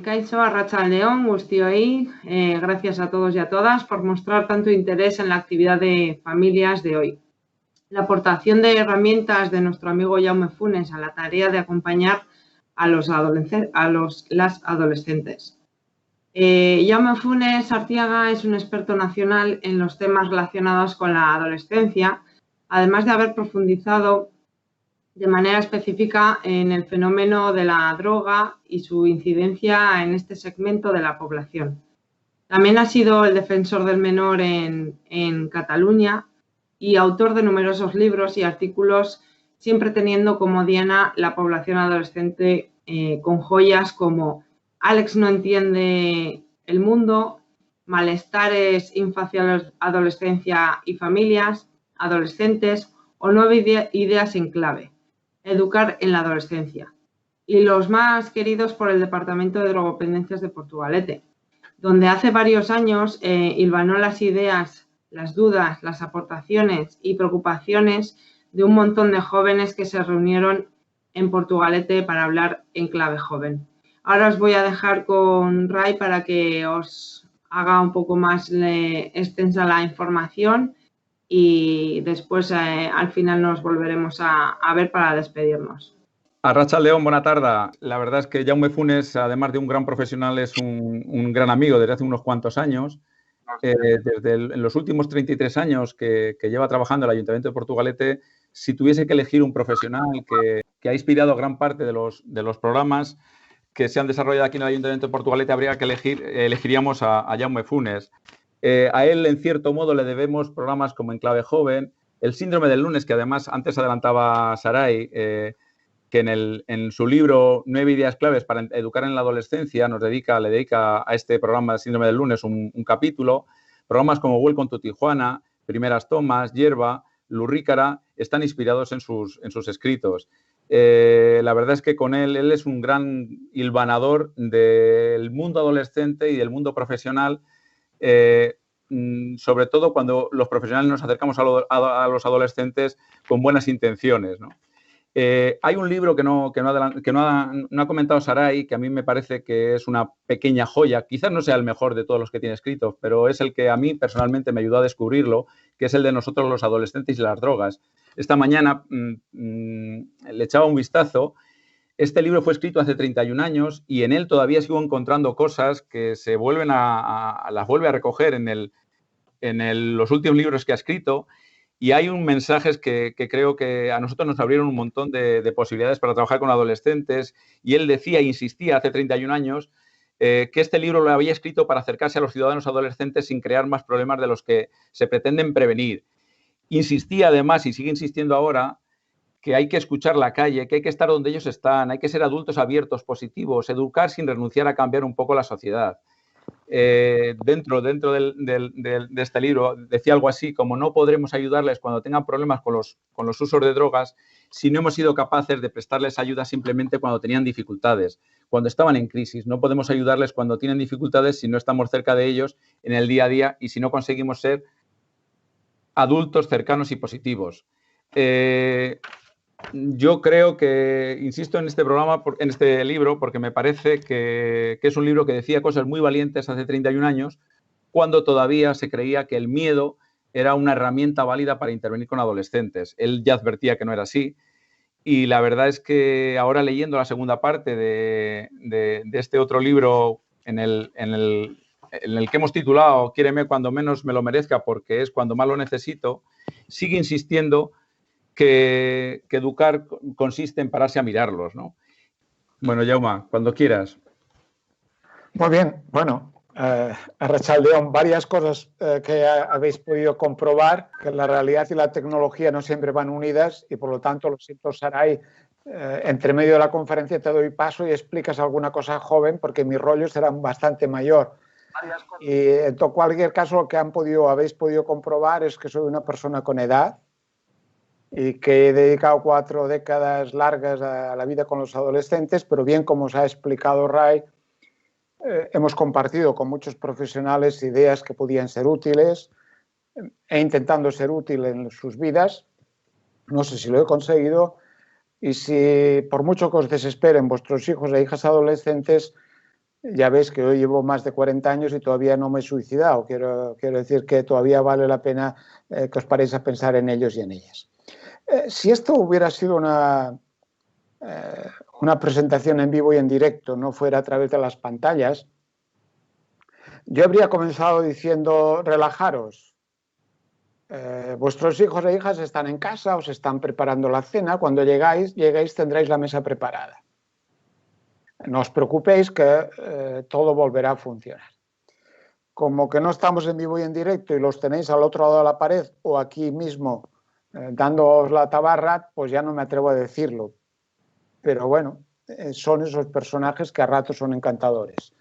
Kaixo, Arratsaldeon, guztioi, gracias a todos y a todas por mostrar tanto interés en la actividad de familias de hoy. La aportación de herramientas de nuestro amigo Jaume Funes a la tarea de acompañar a las adolescentes. Jaume Funes Artiaga es un experto nacional en los temas relacionados con la adolescencia, además de haber profundizado de manera específica en el fenómeno de la droga y su incidencia en este segmento de la población. También ha sido el defensor del menor en Cataluña y autor de numerosos libros y artículos, siempre teniendo como diana la población adolescente con joyas como Alex no entiende el mundo, Malestares, infancia, adolescencia y familias, adolescentes o 9 ideas en clave. Educar en la adolescencia, y los más queridos por el Departamento de Drogodependencias de Portugalete, donde hace varios años hilvanó las ideas, las dudas, las aportaciones y preocupaciones de un montón de jóvenes que se reunieron en Portugalete para hablar en clave joven. Ahora os voy a dejar con Ray para que os haga un poco más extensa la información y después al final nos volveremos a ver para despedirnos. Arratsaldeon, buena tarde. La verdad es que Jaume Funes, además de un gran profesional, es un gran amigo desde hace unos cuantos años. En los últimos 33 años que lleva trabajando el Ayuntamiento de Portugalete, si tuviese que elegir un profesional que ha inspirado gran parte de los programas que se han desarrollado aquí en el Ayuntamiento de Portugalete, habría que elegiríamos a Jaume Funes. A él, en cierto modo, le debemos programas como Enclave Joven, el Síndrome del Lunes, que además antes adelantaba Saray, que en su libro 9 ideas claves para educar en la adolescencia le dedica a este programa Síndrome del Lunes un capítulo. Programas como Welcome to Tijuana, Primeras Tomas, Hierba, Lurrícara, están inspirados en sus escritos. La verdad es que con él es un gran hilvanador del mundo adolescente y del mundo profesional, sobre todo cuando los profesionales nos acercamos a los adolescentes con buenas intenciones, ¿no? Hay un libro que no ha comentado Saray, que a mí me parece que es una pequeña joya, quizás no sea el mejor de todos los que tiene escritos, pero es el que a mí personalmente me ayudó a descubrirlo, que es el de Nosotros los adolescentes y las drogas. Esta mañana le echaba un vistazo. Este libro fue escrito hace 31 años y en él todavía sigo encontrando cosas que las vuelve a recoger en los últimos libros que ha escrito. Y hay mensajes que creo que a nosotros nos abrieron un montón de posibilidades para trabajar con adolescentes. Y él decía e insistía hace 31 años que este libro lo había escrito para acercarse a los ciudadanos adolescentes sin crear más problemas de los que se pretenden prevenir. Insistía además, y sigue insistiendo ahora, que hay que escuchar la calle, que hay que estar donde ellos están, hay que ser adultos abiertos, positivos, educar sin renunciar a cambiar un poco la sociedad. Dentro de este libro decía algo así como: no podremos ayudarles cuando tengan problemas con los usos de drogas si no hemos sido capaces de prestarles ayuda simplemente cuando tenían dificultades, cuando estaban en crisis. No podemos ayudarles cuando tienen dificultades si no estamos cerca de ellos en el día a día y si no conseguimos ser adultos cercanos y positivos. Yo creo que, insisto en este libro, porque me parece que es un libro que decía cosas muy valientes hace 31 años, cuando todavía se creía que el miedo era una herramienta válida para intervenir con adolescentes. Él ya advertía que no era así. Y la verdad es que ahora, leyendo la segunda parte de este otro libro en el que hemos titulado Quiéreme cuando menos me lo merezca, porque es cuando más lo necesito, sigue insistiendo que educar consiste en pararse a mirarlos, ¿no? Bueno, Jaume, cuando quieras. Muy bien, bueno, Arratsaldeon, varias cosas que habéis podido comprobar, que la realidad y la tecnología no siempre van unidas y por lo tanto, lo siento, Saray, entre medio de la conferencia te doy paso y explicas alguna cosa joven porque mis rollos serán bastante mayor. Y en cualquier caso, lo que habéis podido comprobar es que soy una persona con edad y que he dedicado 4 décadas largas a la vida con los adolescentes, pero bien, como os ha explicado Ray, hemos compartido con muchos profesionales ideas que podían ser útiles, intentando ser útil en sus vidas. No sé si lo he conseguido, y si por mucho que os desesperen vuestros hijos e hijas adolescentes, Ya ves que yo llevo más de 40 años y todavía no me he suicidado. Quiero decir que todavía vale la pena que os paréis a pensar en ellos y en ellas. Si esto hubiera sido una presentación en vivo y en directo, no fuera a través de las pantallas, yo habría comenzado diciendo: relajaros. Vuestros hijos e hijas están en casa, os están preparando la cena. Cuando lleguéis tendréis la mesa preparada. No os preocupéis que todo volverá a funcionar. Como que no estamos en vivo y en directo y los tenéis al otro lado de la pared o aquí mismo dándoos la tabarra, pues ya no me atrevo a decirlo. Pero bueno, son esos personajes que a ratos son encantadores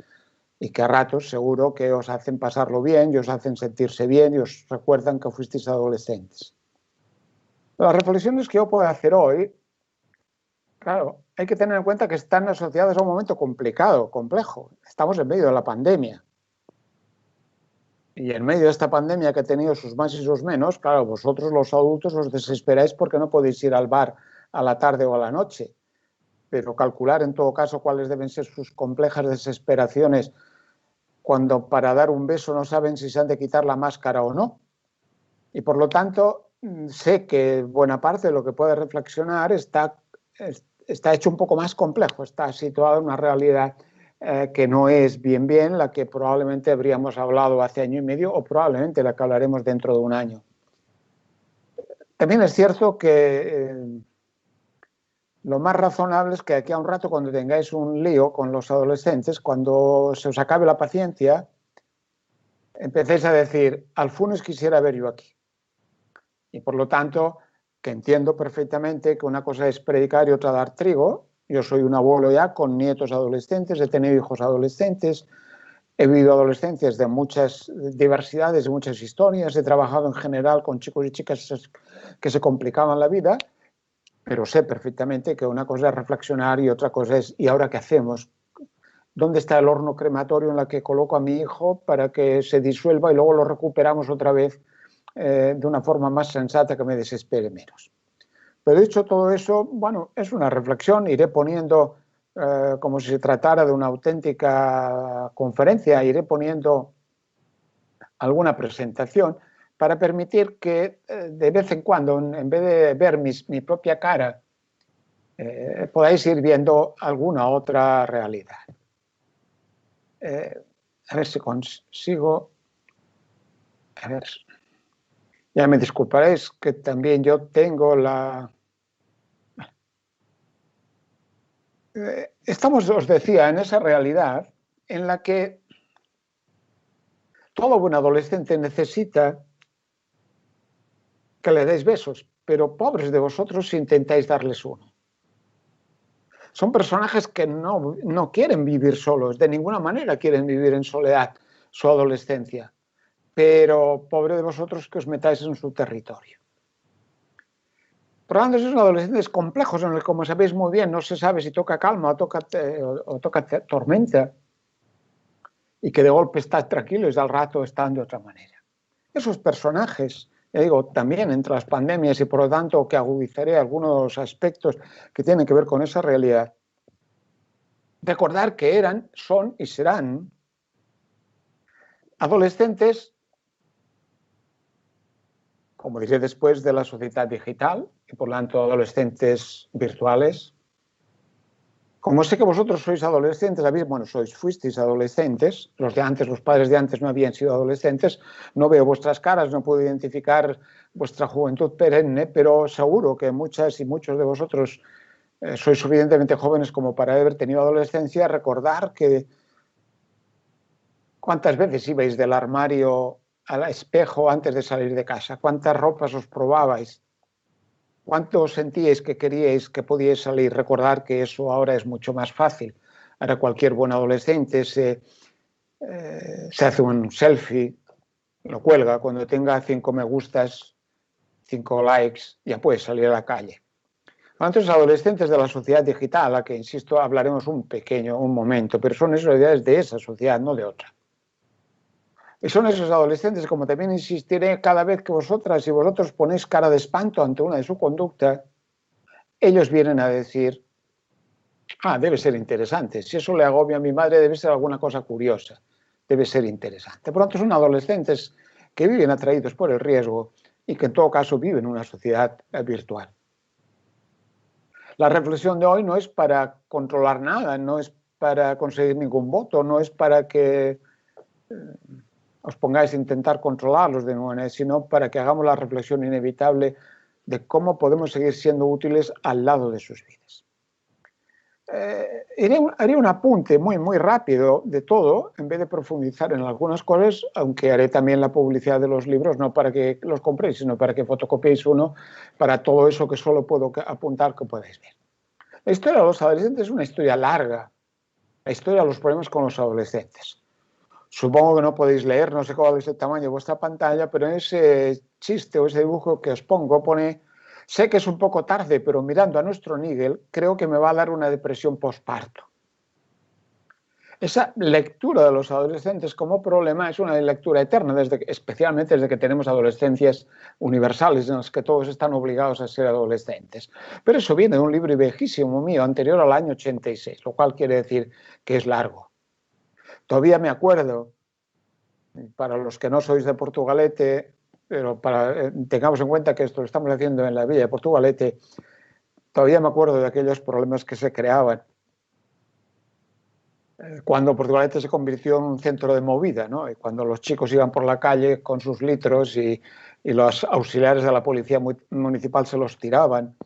y que a ratos seguro que os hacen pasarlo bien y os hacen sentirse bien y os recuerdan que fuisteis adolescentes. Las reflexiones que yo puedo hacer hoy, claro, hay que tener en cuenta que están asociadas a un momento complicado, complejo. Estamos en medio de la pandemia. Y en medio de esta pandemia que ha tenido sus más y sus menos, claro, vosotros los adultos os desesperáis porque no podéis ir al bar a la tarde o a la noche. Pero calcular en todo caso cuáles deben ser sus complejas desesperaciones cuando para dar un beso no saben si se han de quitar la máscara o no. Y por lo tanto, sé que buena parte de lo que puede reflexionar está hecho un poco más complejo, está situado en una realidad que no es bien la que probablemente habríamos hablado hace año y medio o probablemente la que hablaremos dentro de un año. También es cierto que lo más razonable es que aquí a un rato, cuando tengáis un lío con los adolescentes, cuando se os acabe la paciencia, empecéis a decir: al Funes quisiera ver yo aquí. Y por lo tanto, que entiendo perfectamente que una cosa es predicar y otra dar trigo. Yo soy un abuelo ya con nietos adolescentes, he tenido hijos adolescentes, he vivido adolescencias de muchas diversidades, de muchas historias, he trabajado en general con chicos y chicas que se complicaban la vida, pero sé perfectamente que una cosa es reflexionar y otra cosa es: ¿y ahora qué hacemos? ¿Dónde está el horno crematorio en el que coloco a mi hijo para que se disuelva y luego lo recuperamos otra vez de una forma más sensata que me desespere menos? Pero dicho todo eso, bueno, es una reflexión. Iré poniendo, como si se tratara de una auténtica conferencia, iré poniendo alguna presentación para permitir que de vez en cuando, en vez de ver mi propia cara, podáis ir viendo alguna otra realidad. A ver si consigo... A ver... Ya me disculparéis que también yo tengo la... Estamos, os decía, en esa realidad en la que todo buen adolescente necesita que le deis besos, pero pobres de vosotros si intentáis darles uno. Son personajes que no quieren vivir solos, de ninguna manera quieren vivir en soledad su adolescencia, pero pobre de vosotros que os metáis en su territorio. Por lo tanto, son adolescentes complejos en los que, como sabéis muy bien, no se sabe si toca calma o toca tormenta, y que de golpe estás tranquilo y al rato están de otra manera. Esos personajes, ya digo, también entre las pandemias, y por lo tanto que agudizaré algunos aspectos que tienen que ver con esa realidad, recordar que eran, son y serán adolescentes, como diré después, de la sociedad digital, y por lo tanto adolescentes virtuales. Como sé que vosotros sois adolescentes, fuisteis adolescentes, los de antes, los padres de antes no habían sido adolescentes, no veo vuestras caras, no puedo identificar vuestra juventud perenne, pero seguro que muchas y muchos de vosotros sois suficientemente jóvenes como para haber tenido adolescencia. Recordar que cuántas veces ibais del armario al espejo antes de salir de casa, cuántas ropas os probabais, cuánto sentíais que queríais, que podíais salir. Recordar que eso ahora es mucho más fácil. Ahora cualquier buen adolescente se hace un selfie, lo cuelga, cuando tenga 5 me gustas, 5 likes, ya puede salir a la calle. Entonces, adolescentes de la sociedad digital, a la que, insisto, hablaremos un momento, pero son realidades de esa sociedad, no de otra. Y son esos adolescentes, como también insistiré, cada vez que vosotras y vosotros ponéis cara de espanto ante una de su conducta, ellos vienen a decir: Debe ser interesante. Si eso le agobia a mi madre, debe ser alguna cosa curiosa. Debe ser interesante. Por lo tanto, son adolescentes que viven atraídos por el riesgo y que en todo caso viven en una sociedad virtual. La reflexión de hoy no es para controlar nada, no es para conseguir ningún voto, no es para que os pongáis a intentar controlarlos de nuevo, sino para que hagamos la reflexión inevitable de cómo podemos seguir siendo útiles al lado de sus vidas. Haré un apunte muy rápido de todo, en vez de profundizar en algunas cosas, aunque haré también la publicidad de los libros, no para que los compréis, sino para que fotocopiéis uno, para todo eso que solo puedo apuntar que podáis ver. La historia de los adolescentes es una historia larga, la historia de los problemas con los adolescentes. Supongo que no podéis leer, no sé cuál es el tamaño de vuestra pantalla, pero en ese chiste o ese dibujo que os pongo pone: sé que es un poco tarde, pero mirando a nuestro Nigel, creo que me va a dar una depresión postparto. Esa lectura de los adolescentes como problema es una lectura eterna, especialmente desde que tenemos adolescencias universales en las que todos están obligados a ser adolescentes. Pero eso viene de un libro viejísimo mío, anterior al año 86, lo cual quiere decir que es largo. Todavía me acuerdo, para los que no sois de Portugalete, pero tengamos en cuenta que esto lo estamos haciendo en la villa de Portugalete, todavía me acuerdo de aquellos problemas que se creaban cuando Portugalete se convirtió en un centro de movida, ¿no? Y cuando los chicos iban por la calle con sus litros y los auxiliares de la policía municipal se los tiraban,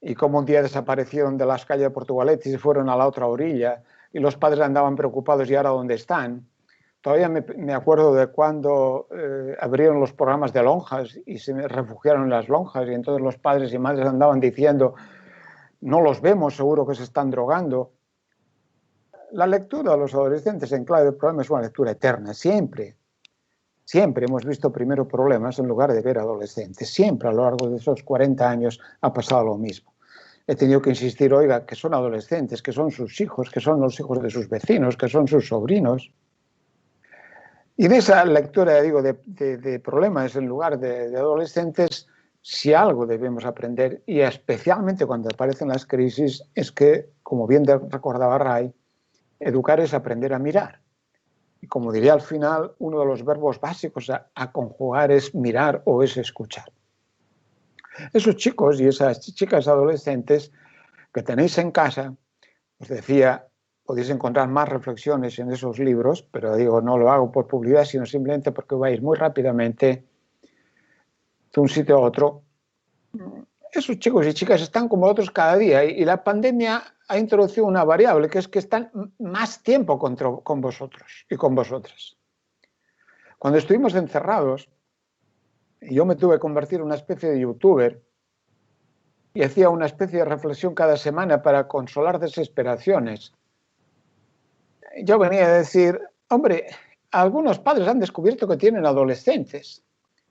y cómo un día desaparecieron de las calles de Portugalete y se fueron a la otra orilla, y los padres andaban preocupados, ¿y ahora dónde están? Todavía me acuerdo de cuando abrieron los programas de lonjas y se refugiaron en las lonjas, y entonces los padres y madres andaban diciendo: no los vemos, seguro que se están drogando. La lectura de los adolescentes en clave de problema es una lectura eterna. Siempre hemos visto primero problemas en lugar de ver adolescentes. Siempre a lo largo de esos 40 años ha pasado lo mismo. He tenido que insistir, oiga, que son adolescentes, que son sus hijos, que son los hijos de sus vecinos, que son sus sobrinos. Y en esa lectura, digo, de problemas en lugar de adolescentes, si algo debemos aprender, y especialmente cuando aparecen las crisis, es que, como bien recordaba Ray, educar es aprender a mirar. Y como diría al final, uno de los verbos básicos a conjugar es mirar o es escuchar. Esos chicos y esas chicas adolescentes que tenéis en casa, os decía, podéis encontrar más reflexiones en esos libros, pero digo, no lo hago por publicidad, sino simplemente porque vais a ir muy rápidamente de un sitio a otro. Esos chicos y chicas están como otros cada día, y la pandemia ha introducido una variable, que es que están más tiempo con vosotros y con vosotras. Cuando estuvimos encerrados, yo me tuve que convertir en una especie de youtuber y hacía una especie de reflexión cada semana para consolar desesperaciones. Yo venía a decir, hombre, algunos padres han descubierto que tienen adolescentes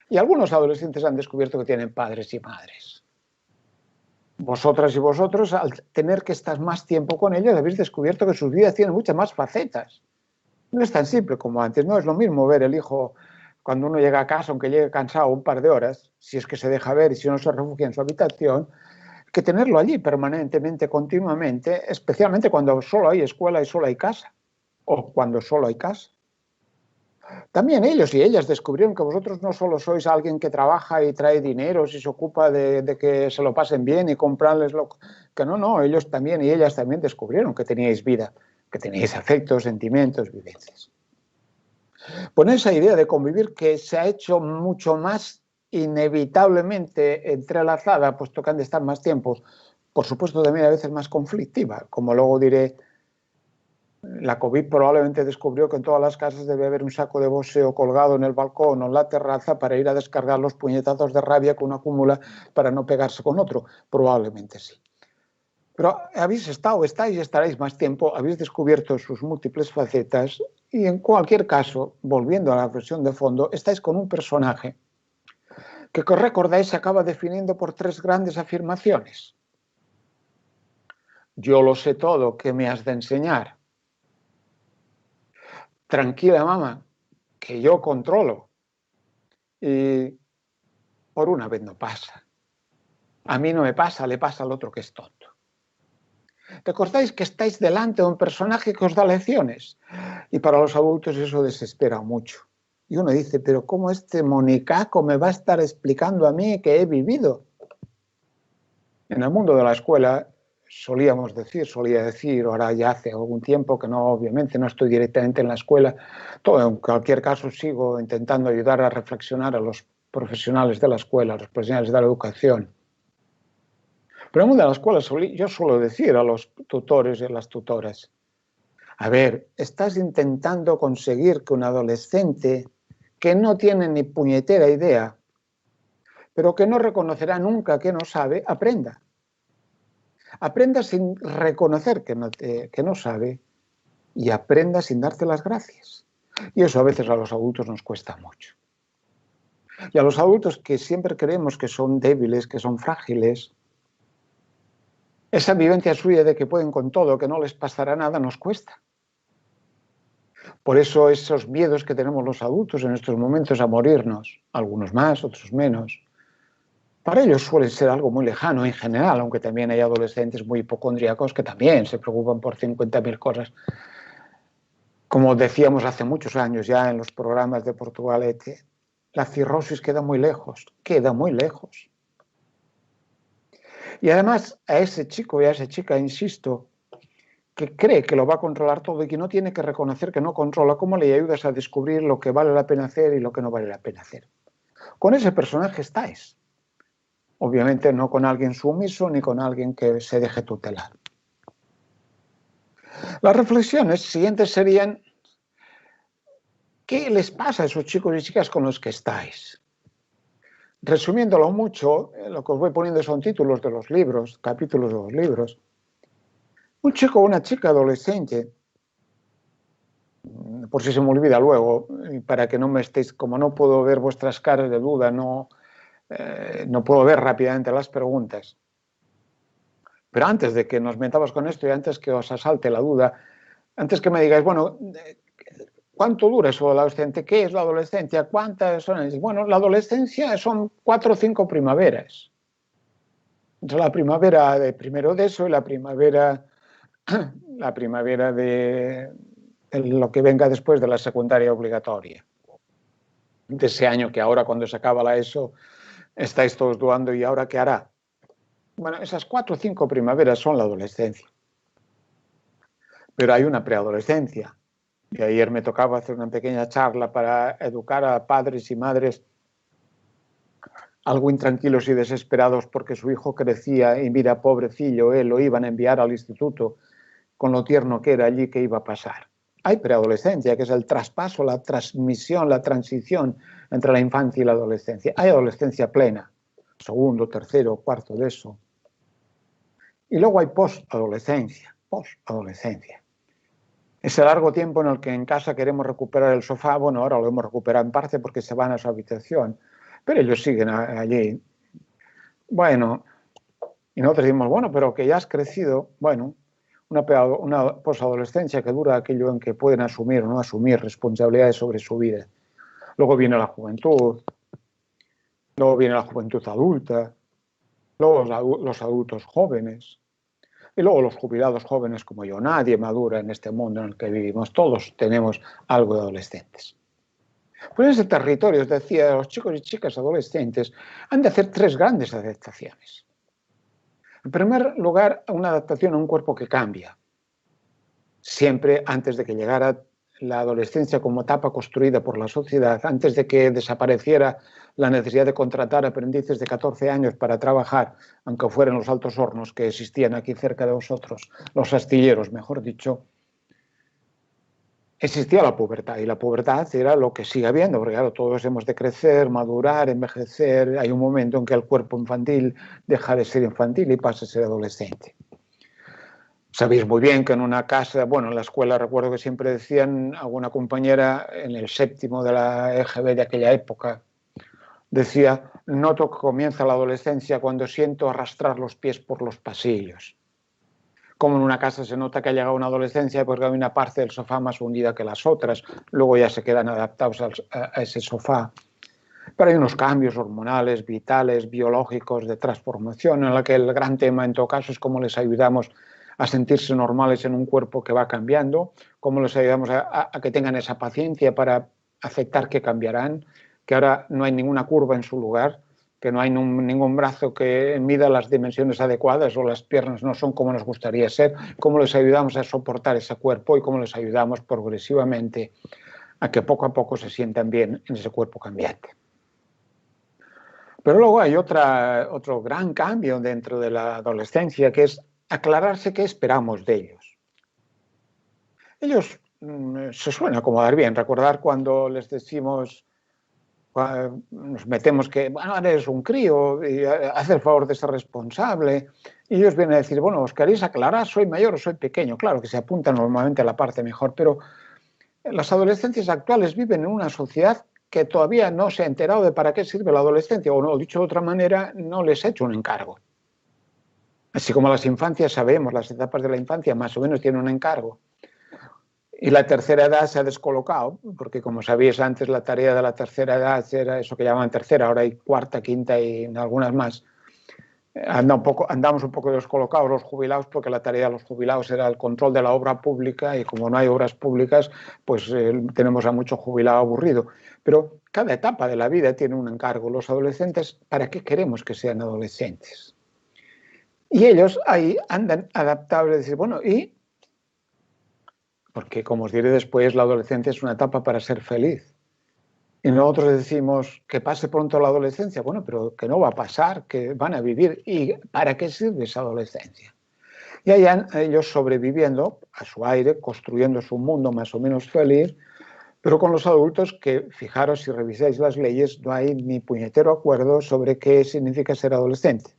y algunos adolescentes han descubierto que tienen padres y madres. Vosotras y vosotros, al tener que estar más tiempo con ellos, habéis descubierto que sus vidas tienen muchas más facetas. No es tan simple como antes, no es lo mismo ver el hijo cuando uno llega a casa, aunque llegue cansado un par de horas, si es que se deja ver y si no se refugia en su habitación, que tenerlo allí permanentemente, continuamente, especialmente cuando solo hay escuela y solo hay casa, o cuando solo hay casa. También ellos y ellas descubrieron que vosotros no solo sois alguien que trabaja y trae dinero y se ocupa de que se lo pasen bien y comprarles lo que no, ellos también y ellas también descubrieron que teníais vida, que teníais afectos, sentimientos, vivencias. Con esa idea de convivir que se ha hecho mucho más inevitablemente entrelazada, puesto que han de estar más tiempos, por supuesto también a veces más conflictiva, como luego diré. La COVID probablemente descubrió que en todas las casas debe haber un saco de boxeo colgado en el balcón o en la terraza para ir a descargar los puñetazos de rabia que uno acumula para no pegarse con otro. Probablemente sí. Pero habéis estado, estáis y estaréis más tiempo, habéis descubierto sus múltiples facetas y en cualquier caso, volviendo a la versión de fondo, estáis con un personaje que recordáis se acaba definiendo por 3 grandes afirmaciones. Yo lo sé todo, ¿qué me has de enseñar? Tranquila, mamá, que yo controlo. Y por una vez no pasa. A mí no me pasa, le pasa al otro que es tonto. Recordáis que estáis delante de un personaje que os da lecciones. Y para los adultos eso desespera mucho. Y uno dice, pero ¿cómo este monicaco me va a estar explicando a mí que he vivido? En el mundo de la escuela solía decir, ahora ya hace algún tiempo que no, obviamente no estoy directamente en la escuela, en cualquier caso sigo intentando ayudar a reflexionar a los profesionales de la escuela, a los profesionales de la educación. Pero en el mundo de la escuela yo suelo decir a los tutores y a las tutoras, a ver, estás intentando conseguir que un adolescente que no tiene ni puñetera idea, pero que no reconocerá nunca que no sabe, aprenda. Aprenda sin reconocer que no sabe y aprenda sin darte las gracias. Y eso a veces a los adultos nos cuesta mucho. Y a los adultos que siempre creemos que son débiles, que son frágiles, esa vivencia suya de que pueden con todo, que no les pasará nada, nos cuesta. Por eso esos miedos que tenemos los adultos en estos momentos a morirnos, algunos más, otros menos, para ellos suele ser algo muy lejano en general, aunque también hay adolescentes muy hipocondríacos que también se preocupan por 50.000 cosas. Como decíamos hace muchos años ya en los programas de Portugalete, la cirrosis queda muy lejos, queda muy lejos. Y además a ese chico y a esa chica, insisto, que cree que lo va a controlar todo y que no tiene que reconocer que no controla, ¿cómo le ayudas a descubrir lo que vale la pena hacer y lo que no vale la pena hacer? Con ese personaje estáis. Obviamente no con alguien sumiso ni con alguien que se deje tutelar. Las reflexiones siguientes serían, ¿qué les pasa a esos chicos y chicas con los que estáis? Resumiéndolo mucho, lo que os voy poniendo son títulos de los libros, capítulos de los libros. Un chico o una chica adolescente, por si se me olvida luego, para que no me estéis, como no puedo ver vuestras caras de duda, no puedo ver rápidamente las preguntas. Pero antes de que nos metamos con esto y antes que os asalte la duda, antes que me digáis, bueno, ¿cuánto dura eso la adolescencia? ¿Qué es la adolescencia? ¿Cuántas son? Bueno, la adolescencia son 4 o 5 primaveras. Entre la primavera de primero de eso y la primavera de lo que venga después de la secundaria obligatoria. De ese año que ahora cuando se acaba la ESO estáis todos dudando, ¿y ahora qué hará? Bueno, esas 4 o 5 primaveras son la adolescencia. Pero hay una preadolescencia. Y ayer me tocaba hacer una pequeña charla para educar a padres y madres algo intranquilos y desesperados porque su hijo crecía y mira, pobrecillo, lo iban a enviar al instituto con lo tierno que era allí, que iba a pasar. Hay preadolescencia, que es el traspaso, la transmisión, la transición entre la infancia y la adolescencia. Hay adolescencia plena, segundo, tercero, cuarto de eso. Y luego hay posadolescencia. Ese largo tiempo en el que en casa queremos recuperar el sofá, bueno, ahora lo hemos recuperado en parte porque se van a su habitación, pero ellos siguen allí. Bueno, y nosotros decimos, bueno, pero que ya has crecido, bueno, una posadolescencia que dura aquello en que pueden asumir o no asumir responsabilidades sobre su vida. Luego viene la juventud, luego viene la juventud adulta, luego los adultos jóvenes, y luego los jubilados jóvenes como yo. Nadie madura en este mundo en el que vivimos. Todos tenemos algo de adolescentes. Pues en ese territorio, os decía, los chicos y chicas adolescentes han de hacer 3 grandes adaptaciones. En primer lugar, una adaptación a un cuerpo que cambia. Siempre antes de que llegara la adolescencia como etapa construida por la sociedad, antes de que desapareciera la necesidad de contratar aprendices de 14 años para trabajar, aunque fueran los altos hornos que existían aquí cerca de vosotros, los astilleros, mejor dicho, existía la pubertad, y la pubertad era lo que sigue habiendo, porque claro, todos hemos de crecer, madurar, envejecer. Hay un momento en que el cuerpo infantil deja de ser infantil y pasa a ser adolescente. Sabéis muy bien que en una casa, bueno, en la escuela recuerdo que siempre decían, alguna compañera en el 7º de la EGB de aquella época, decía, noto que comienza la adolescencia cuando siento arrastrar los pies por los pasillos. Como en una casa se nota que ha llegado una adolescencia porque hay una parte del sofá más hundida que las otras, luego ya se quedan adaptados a ese sofá. Pero hay unos cambios hormonales, vitales, biológicos, de transformación, en la que el gran tema en todo caso es cómo les ayudamos a sentirse normales en un cuerpo que va cambiando, cómo les ayudamos a que tengan esa paciencia para aceptar que cambiarán, que ahora no hay ninguna curva en su lugar, que no hay ningún brazo que mida las dimensiones adecuadas o las piernas no son como nos gustaría ser, cómo les ayudamos a soportar ese cuerpo y cómo les ayudamos progresivamente a que poco a poco se sientan bien en ese cuerpo cambiante. Pero luego hay otro gran cambio dentro de la adolescencia, que es aclararse qué esperamos de ellos. Ellos se suelen acomodar bien, recordar cuando les decimos, nos metemos que, bueno, eres un crío y haz el favor de ser responsable, y ellos vienen a decir, bueno, ¿os queréis aclarar? ¿Soy mayor o soy pequeño? Claro que se apuntan normalmente a la parte mejor, pero las adolescencias actuales viven en una sociedad que todavía no se ha enterado de para qué sirve la adolescencia, o no, dicho de otra manera, no les ha hecho un encargo. Así como las infancias sabemos, las etapas de la infancia más o menos tienen un encargo. Y la tercera edad se ha descolocado, porque como sabéis antes la tarea de la tercera edad era eso que llamaban tercera, ahora hay cuarta, quinta y algunas más. Andamos un poco descolocados los jubilados porque la tarea de los jubilados era el control de la obra pública y como no hay obras públicas, pues tenemos a mucho jubilado aburrido. Pero cada etapa de la vida tiene un encargo. Los adolescentes, ¿para qué queremos que sean adolescentes? Y ellos ahí andan adaptables, decir, bueno, ¿y? Porque como os diré después, la adolescencia es una etapa para ser feliz. Y nosotros decimos que pase pronto la adolescencia. Bueno, pero que no va a pasar, que van a vivir. ¿Y para qué sirve esa adolescencia? Y ahí ellos sobreviviendo a su aire, construyendo su mundo más o menos feliz, pero con los adultos que, fijaros, si revisáis las leyes, no hay ni puñetero acuerdo sobre qué significa ser adolescente.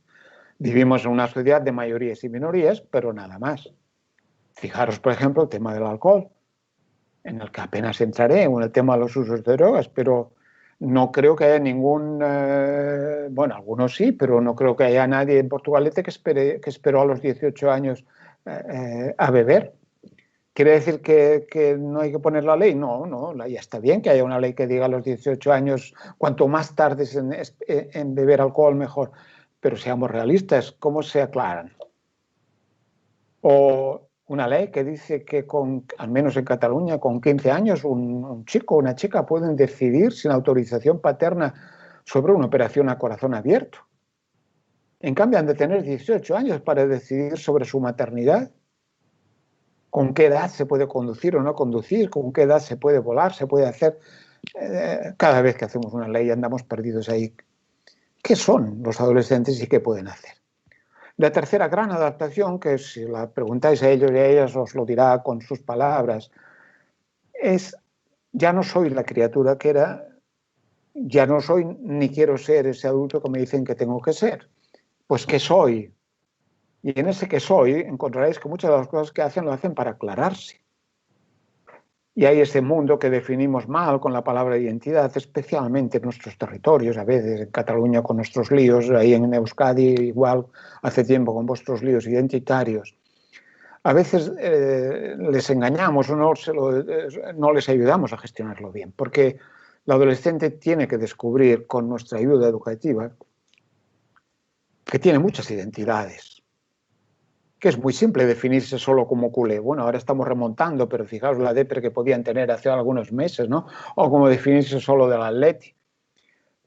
Vivimos en una sociedad de mayorías y minorías, pero nada más. Fijaros, por ejemplo, el tema del alcohol, en el que apenas entraré, en el tema de los usos de drogas, pero no creo que haya ningún, bueno, algunos sí, pero no creo que haya nadie en Portugalete que esperó a los 18 años a beber. ¿Quiere decir que no hay que poner la ley? No, ya está bien que haya una ley que diga a los 18 años, cuanto más tardes en beber alcohol, mejor. Pero seamos realistas, ¿cómo se aclaran? O una ley que dice que, al menos en Cataluña, con 15 años, un chico o una chica pueden decidir sin autorización paterna sobre una operación a corazón abierto. En cambio, han de tener 18 años para decidir sobre su maternidad. ¿Con qué edad se puede conducir o no conducir? ¿Con qué edad se puede volar? ¿Se puede hacer? Cada vez que hacemos una ley andamos perdidos ahí. ¿Qué son los adolescentes y qué pueden hacer? La tercera gran adaptación, que si la preguntáis a ellos y a ellas os lo dirá con sus palabras, es ya no soy la criatura que era, ya no soy ni quiero ser ese adulto que me dicen que tengo que ser. Pues ¿qué soy? Y en ese que soy encontraréis que muchas de las cosas que hacen lo hacen para aclararse. Y hay ese mundo que definimos mal con la palabra identidad, especialmente en nuestros territorios, a veces en Cataluña con nuestros líos, ahí en Euskadi igual hace tiempo con vuestros líos identitarios. A veces les engañamos o no les ayudamos a gestionarlo bien, porque el adolescente tiene que descubrir con nuestra ayuda educativa que tiene muchas identidades, que es muy simple definirse solo como culé. Bueno, ahora estamos remontando, pero fijaos la depre que podían tener hace algunos meses, ¿no? O como definirse solo del Atleti.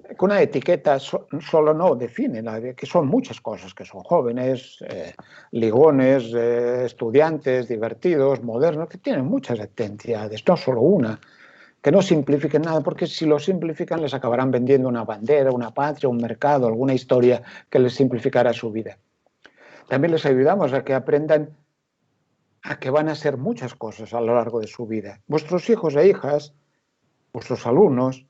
Que una etiqueta solo no define, que son muchas cosas, que son jóvenes, ligones, estudiantes, divertidos, modernos, que tienen muchas identidades, no solo una. Que no simplifiquen nada, porque si lo simplifican les acabarán vendiendo una bandera, una patria, un mercado, alguna historia que les simplificará su vida. También les ayudamos a que aprendan a que van a ser muchas cosas a lo largo de su vida. Vuestros hijos e hijas, vuestros alumnos,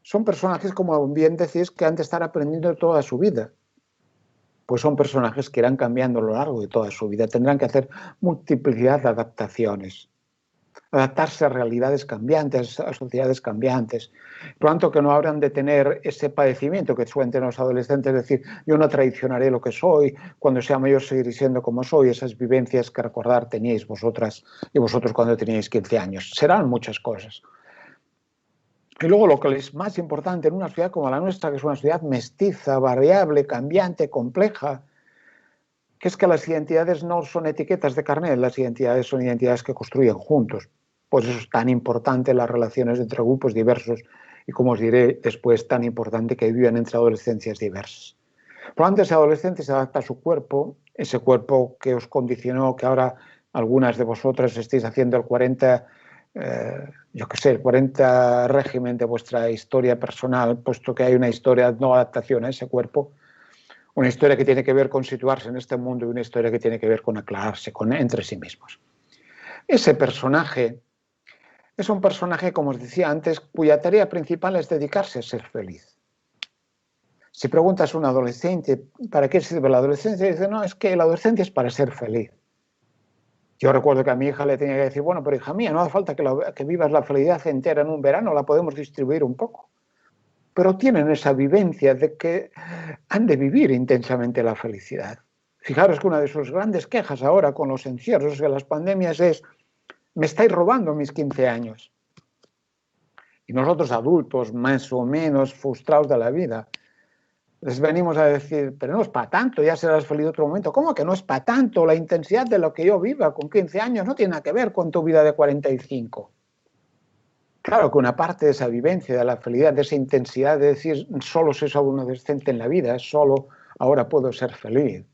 son personajes, como bien decís, que han de estar aprendiendo toda su vida. Pues son personajes que irán cambiando a lo largo de toda su vida. Tendrán que hacer multiplicidad de adaptaciones. Adaptarse a realidades cambiantes, a sociedades cambiantes. Por lo tanto, que no habrán de tener ese padecimiento que suelen tener los adolescentes, es decir, yo no traicionaré lo que soy, cuando sea mayor seguiré siendo como soy, esas vivencias que recordar teníais vosotras y vosotros cuando teníais 15 años. Serán muchas cosas. Y luego lo que es más importante en una sociedad como la nuestra, que es una sociedad mestiza, variable, cambiante, compleja, que es que las identidades no son etiquetas de carnet, las identidades son identidades que construyen juntos. Por eso es tan importante las relaciones entre grupos diversos y, como os diré después, tan importante que vivan entre adolescencias diversas. Por lo tanto, ese adolescente se adapta a su cuerpo, ese cuerpo que os condicionó, que ahora algunas de vosotras estáis haciendo el 40, el 40 régimen de vuestra historia personal, puesto que hay una historia de no adaptación a ese cuerpo, una historia que tiene que ver con situarse en este mundo y una historia que tiene que ver con aclararse entre sí mismos. Ese personaje es un personaje, como os decía antes, cuya tarea principal es dedicarse a ser feliz. Si preguntas a un adolescente, ¿para qué sirve la adolescencia? Dice, no, es que la adolescencia es para ser feliz. Yo recuerdo que a mi hija le tenía que decir, bueno, pero hija mía, no hace falta que vivas la felicidad entera en un verano, la podemos distribuir un poco. Pero tienen esa vivencia de que han de vivir intensamente la felicidad. Fijaros que una de sus grandes quejas ahora con los encierros de las pandemias es, me estáis robando mis 15 años. Y nosotros adultos, más o menos frustrados de la vida, les venimos a decir, pero no es para tanto, ya serás feliz otro momento. ¿Cómo que no es para tanto? La intensidad de lo que yo viva con 15 años no tiene nada que ver con tu vida de 45. Claro que una parte de esa vivencia, de la felicidad, de esa intensidad de decir, solo soy un adolescente en la vida, solo ahora puedo ser feliz,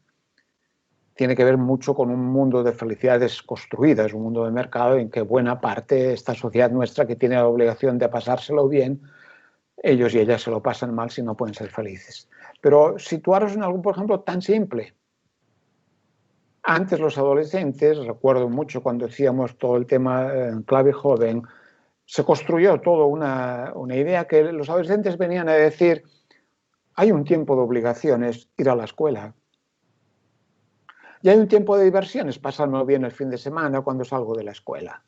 tiene que ver mucho con un mundo de felicidades construidas, un mundo de mercado en que buena parte de esta sociedad nuestra que tiene la obligación de pasárselo bien, ellos y ellas se lo pasan mal si no pueden ser felices. Pero situaros en algo, por ejemplo, tan simple. Antes los adolescentes, recuerdo mucho cuando decíamos todo el tema en clave joven, se construyó toda una idea que los adolescentes venían a decir, hay un tiempo de obligaciones, ir a la escuela. Y hay un tiempo de diversiones, pasarme bien el fin de semana cuando salgo de la escuela.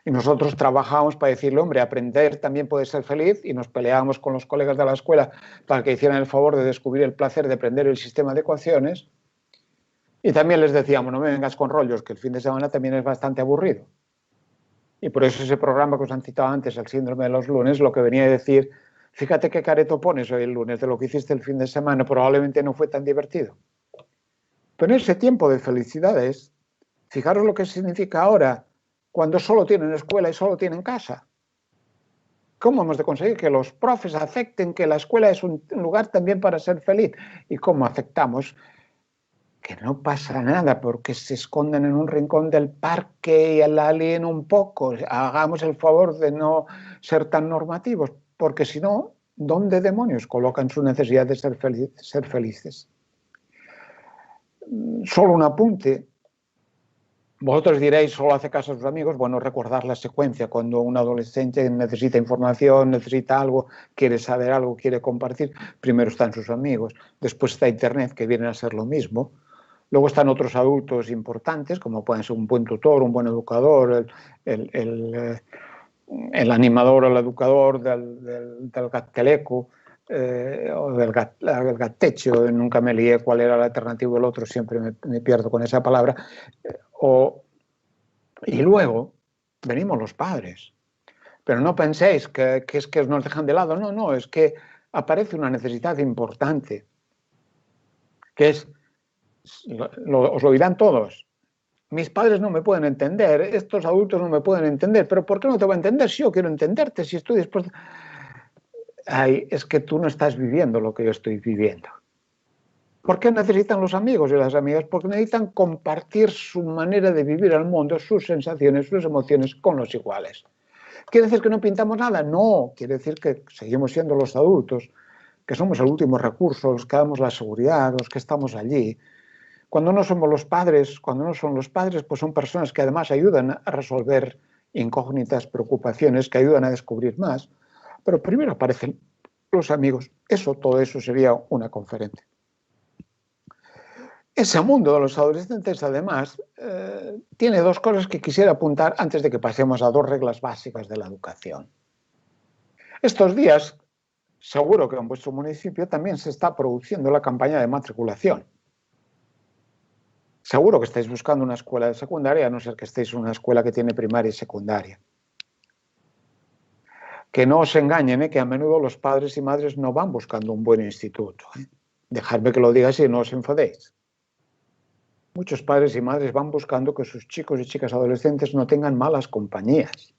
Y nosotros trabajamos para decirle, hombre, aprender también puede ser feliz, y nos peleábamos con los colegas de la escuela para que hicieran el favor de descubrir el placer de aprender el sistema de ecuaciones. Y también les decíamos, no me vengas con rollos, que el fin de semana también es bastante aburrido. Y por eso ese programa que os han citado antes, el síndrome de los lunes, lo que venía a decir, fíjate qué careto pones hoy el lunes de lo que hiciste el fin de semana, probablemente no fue tan divertido. Pero en ese tiempo de felicidades, fijaros lo que significa ahora cuando solo tienen escuela y solo tienen casa. ¿Cómo hemos de conseguir que los profes acepten que la escuela es un lugar también para ser feliz? ¿Y cómo aceptamos que no pasa nada porque se esconden en un rincón del parque y la alíen un poco? Hagamos el favor de no ser tan normativos, porque si no, ¿dónde demonios colocan su necesidad de ser felices? Solo un apunte. Vosotros diréis, solo hace caso a sus amigos. Bueno, recordar la secuencia. Cuando un adolescente necesita información, necesita algo, quiere saber algo, quiere compartir, primero están sus amigos, después está Internet, que viene a ser lo mismo. Luego están otros adultos importantes, como pueden ser un buen tutor, un buen educador, el animador o el educador del gateleco, o del gattecho, nunca me lié cuál era la alternativa del otro, siempre me pierdo con esa palabra. Y luego venimos los padres. Pero no penséis que es que nos dejan de lado, no, es que aparece una necesidad importante, que es, os lo dirán todos, mis padres no me pueden entender, estos adultos no me pueden entender, pero ¿por qué no te voy a entender si yo quiero entenderte, si estoy dispuesto? Ay, es que tú no estás viviendo lo que yo estoy viviendo. ¿Por qué necesitan los amigos y las amigas? Porque necesitan compartir su manera de vivir el mundo, sus sensaciones, sus emociones con los iguales. ¿Quiere decir que no pintamos nada? No, quiere decir que seguimos siendo los adultos, que somos el último recurso, los que damos la seguridad, los que estamos allí. Cuando no somos los padres, cuando no son los padres, pues son personas que además ayudan a resolver incógnitas, preocupaciones, que ayudan a descubrir más. Pero primero aparecen los amigos. Todo eso sería una conferencia. Ese mundo de los adolescentes, además, tiene dos cosas que quisiera apuntar antes de que pasemos a dos reglas básicas de la educación. Estos días, seguro que en vuestro municipio también se está produciendo la campaña de matriculación. Seguro que estáis buscando una escuela de secundaria, a no ser que estéis en una escuela que tiene primaria y secundaria. Que no os engañen, que a menudo los padres y madres no van buscando un buen instituto. Dejadme que lo diga así, no os enfadéis. muchos padres y madres van buscando que sus chicos y chicas adolescentes no tengan malas compañías.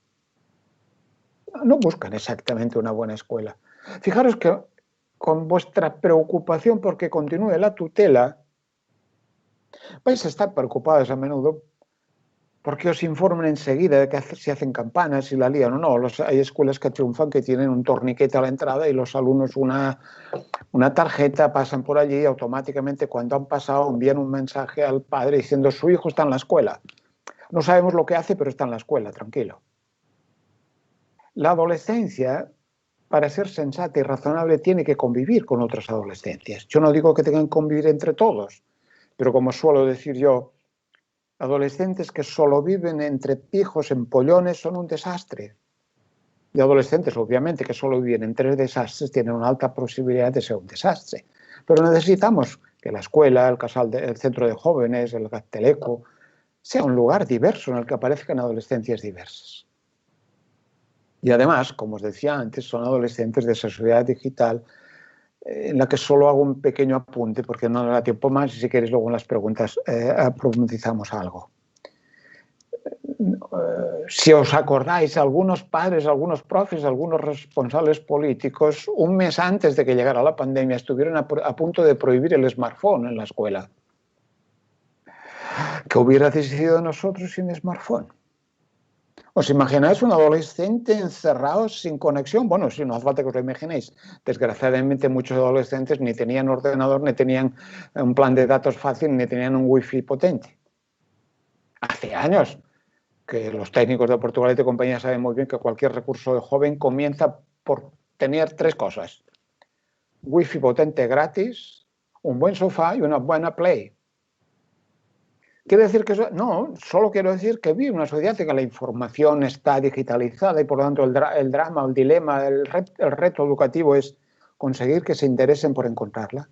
No buscan exactamente una buena escuela. Fijaros que con vuestra preocupación porque continúe la tutela, vais a estar preocupados a menudo porque os informen enseguida de que si hacen campanas, si la lían o no. Hay escuelas que triunfan que tienen un torniquete a la entrada y los alumnos una tarjeta, pasan por allí y automáticamente cuando han pasado envían un mensaje al padre diciendo su hijo está en la escuela. No sabemos lo que hace, pero está en la escuela, tranquilo. La adolescencia, para ser sensata y razonable, tiene que convivir con otras adolescencias. Yo no digo que tengan que convivir entre todos, pero como suelo decir yo, adolescentes que solo viven entre pijos empollones son un desastre. Y adolescentes, obviamente, que solo viven entre desastres tienen una alta posibilidad de ser un desastre. Pero necesitamos que la escuela, el centro de jóvenes, el Gazteleco, sea un lugar diverso en el que aparezcan adolescencias diversas. Y además, como os decía antes, son adolescentes de esa sociedad digital en la que solo hago un pequeño apunte porque no da tiempo más y si queréis luego en las preguntas profundizamos algo. Si os acordáis, algunos padres, algunos profes, algunos responsables políticos, un mes antes de que llegara la pandemia, estuvieron a punto de prohibir el smartphone en la escuela. ¿Qué hubiera decidido de nosotros sin smartphone? ¿Os imagináis un adolescente encerrado sin conexión? Bueno, sí, no hace falta que os lo imaginéis. Desgraciadamente muchos adolescentes ni tenían ordenador, ni tenían un plan de datos fácil, ni tenían un wifi potente. Hace años que los técnicos de Portugalete y compañía saben muy bien que cualquier recurso de joven comienza por tener tres cosas. Wifi potente gratis, un buen sofá y una buena Play. ¿Quiere decir que eso? No, solo quiero decir que vive una sociedad en que la información está digitalizada y por lo tanto el drama, el dilema, el reto educativo es conseguir que se interesen por encontrarla,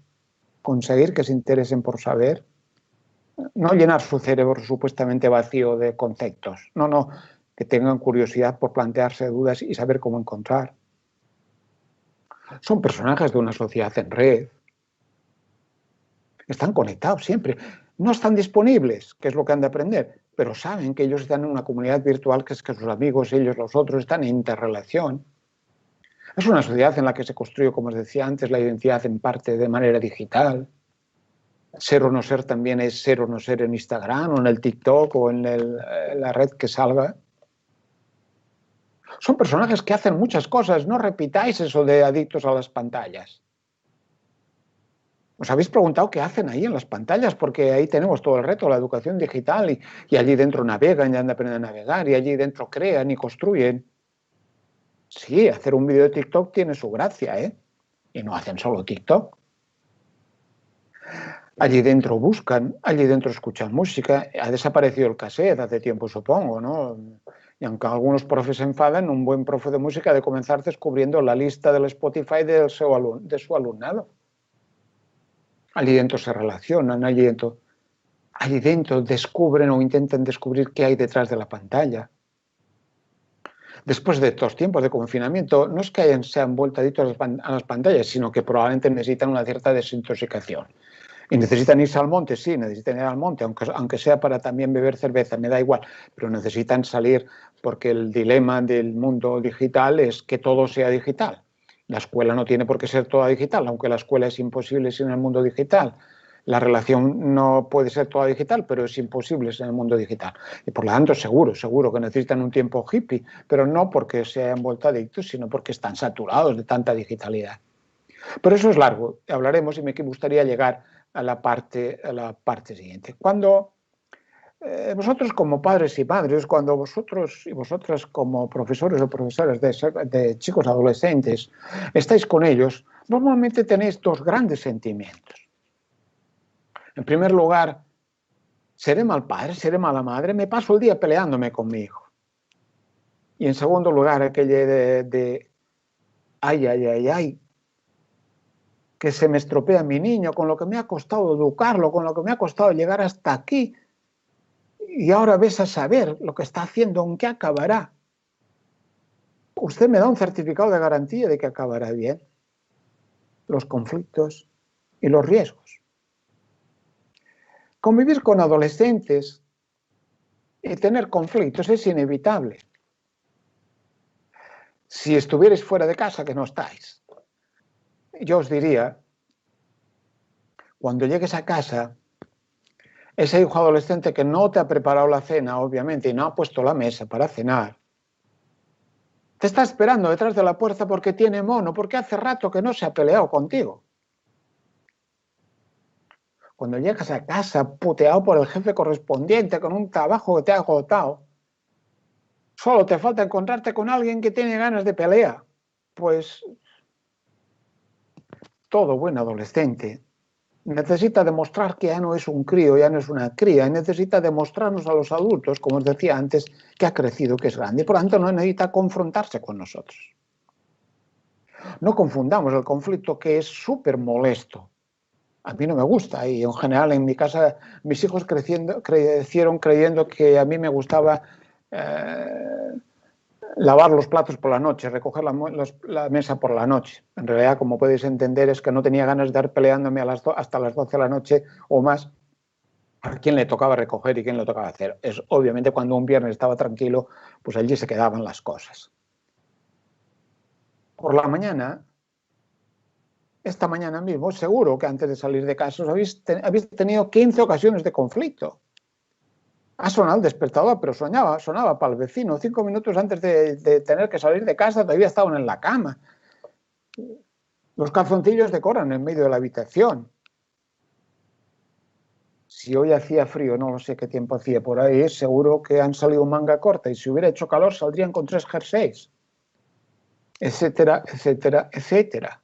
conseguir que se interesen por saber, no llenar su cerebro supuestamente vacío de conceptos, no, que tengan curiosidad por plantearse dudas y saber cómo encontrar. Son personajes de una sociedad en red, están conectados siempre. No están disponibles, que es lo que han de aprender, pero saben que ellos están en una comunidad virtual que es que sus amigos, ellos, los otros, están en interrelación. Es una sociedad en la que se construye, como os decía antes, la identidad en parte de manera digital. Ser o no ser también es ser o no ser en Instagram o en el TikTok o en la red que salga. Son personajes que hacen muchas cosas, no repitáis eso de adictos a las pantallas. ¿Os habéis preguntado qué hacen ahí en las pantallas? Porque ahí tenemos todo el reto, la educación digital, y allí dentro navegan y aprenden a navegar, y allí dentro crean y construyen. Sí, hacer un vídeo de TikTok tiene su gracia, ¿eh? Y no hacen solo TikTok. Allí dentro buscan, allí dentro escuchan música. Ha desaparecido el cassette hace tiempo, supongo, ¿no? Y aunque algunos profes se enfadan, un buen profe de música ha de comenzar descubriendo la lista del Spotify de su alumnado. Allí dentro se relacionan, allí dentro descubren o intentan descubrir qué hay detrás de la pantalla. Después de estos tiempos de confinamiento, no es que se han vuelto adictos a las pantallas, sino que probablemente necesitan una cierta desintoxicación. Y necesitan irse al monte, sí, necesitan ir al monte, aunque sea para también beber cerveza, me da igual, pero necesitan salir porque el dilema del mundo digital es que todo sea digital. La escuela no tiene por qué ser toda digital, aunque la escuela es imposible sin el mundo digital. La relación no puede ser toda digital, pero es imposible sin el mundo digital. Y por lo tanto, seguro que necesitan un tiempo hippie, pero no porque se hayan vuelto adictos, sino porque están saturados de tanta digitalidad. Pero eso es largo, hablaremos y me gustaría llegar a la parte siguiente. Cuando vosotros como padres y madres, cuando vosotros y vosotras como profesores o profesoras de chicos adolescentes estáis con ellos, normalmente tenéis dos grandes sentimientos. En primer lugar, seré mal padre, seré mala madre, me paso el día peleándome con mi hijo. Y en segundo lugar, aquello de ay, que se me estropea mi niño, con lo que me ha costado educarlo, con lo que me ha costado llegar hasta aquí. Y ahora ves a saber lo que está haciendo, en qué acabará. Usted me da un certificado de garantía de que acabará bien. Los conflictos y los riesgos. Convivir con adolescentes y tener conflictos es inevitable. Si estuvierais fuera de casa, que no estáis, yo os diría, cuando llegues a casa, ese hijo adolescente que no te ha preparado la cena, obviamente, y no ha puesto la mesa para cenar, te está esperando detrás de la puerta porque tiene mono, porque hace rato que no se ha peleado contigo. Cuando llegas a casa puteado por el jefe correspondiente con un trabajo que te ha agotado, solo te falta encontrarte con alguien que tiene ganas de pelea. Pues todo buen adolescente necesita demostrar que ya no es un crío, ya no es una cría, y necesita demostrarnos a los adultos, como os decía antes, que ha crecido, que es grande, y por lo tanto no necesita confrontarse con nosotros. No confundamos el conflicto, que es súper molesto. A mí no me gusta, y en general en mi casa mis hijos crecieron creyendo que a mí me gustaba lavar los platos por la noche, recoger la mesa por la noche. En realidad, como podéis entender, es que no tenía ganas de estar peleándome hasta las 12 de la noche o más a quién le tocaba recoger y quién le tocaba hacer. Es obviamente cuando un viernes estaba tranquilo, pues allí se quedaban las cosas. Por la mañana, esta mañana mismo, seguro que antes de salir de casa habéis tenido 15 ocasiones de conflicto. Ha sonado el despertador, pero sonaba para el vecino. 5 minutos antes de tener que salir de casa todavía estaban en la cama. Los calzoncillos decoran en medio de la habitación. Si hoy hacía frío, no lo sé qué tiempo hacía por ahí, seguro que han salido manga corta, y si hubiera hecho calor saldrían con 3 jerseys, etcétera, etcétera, etcétera.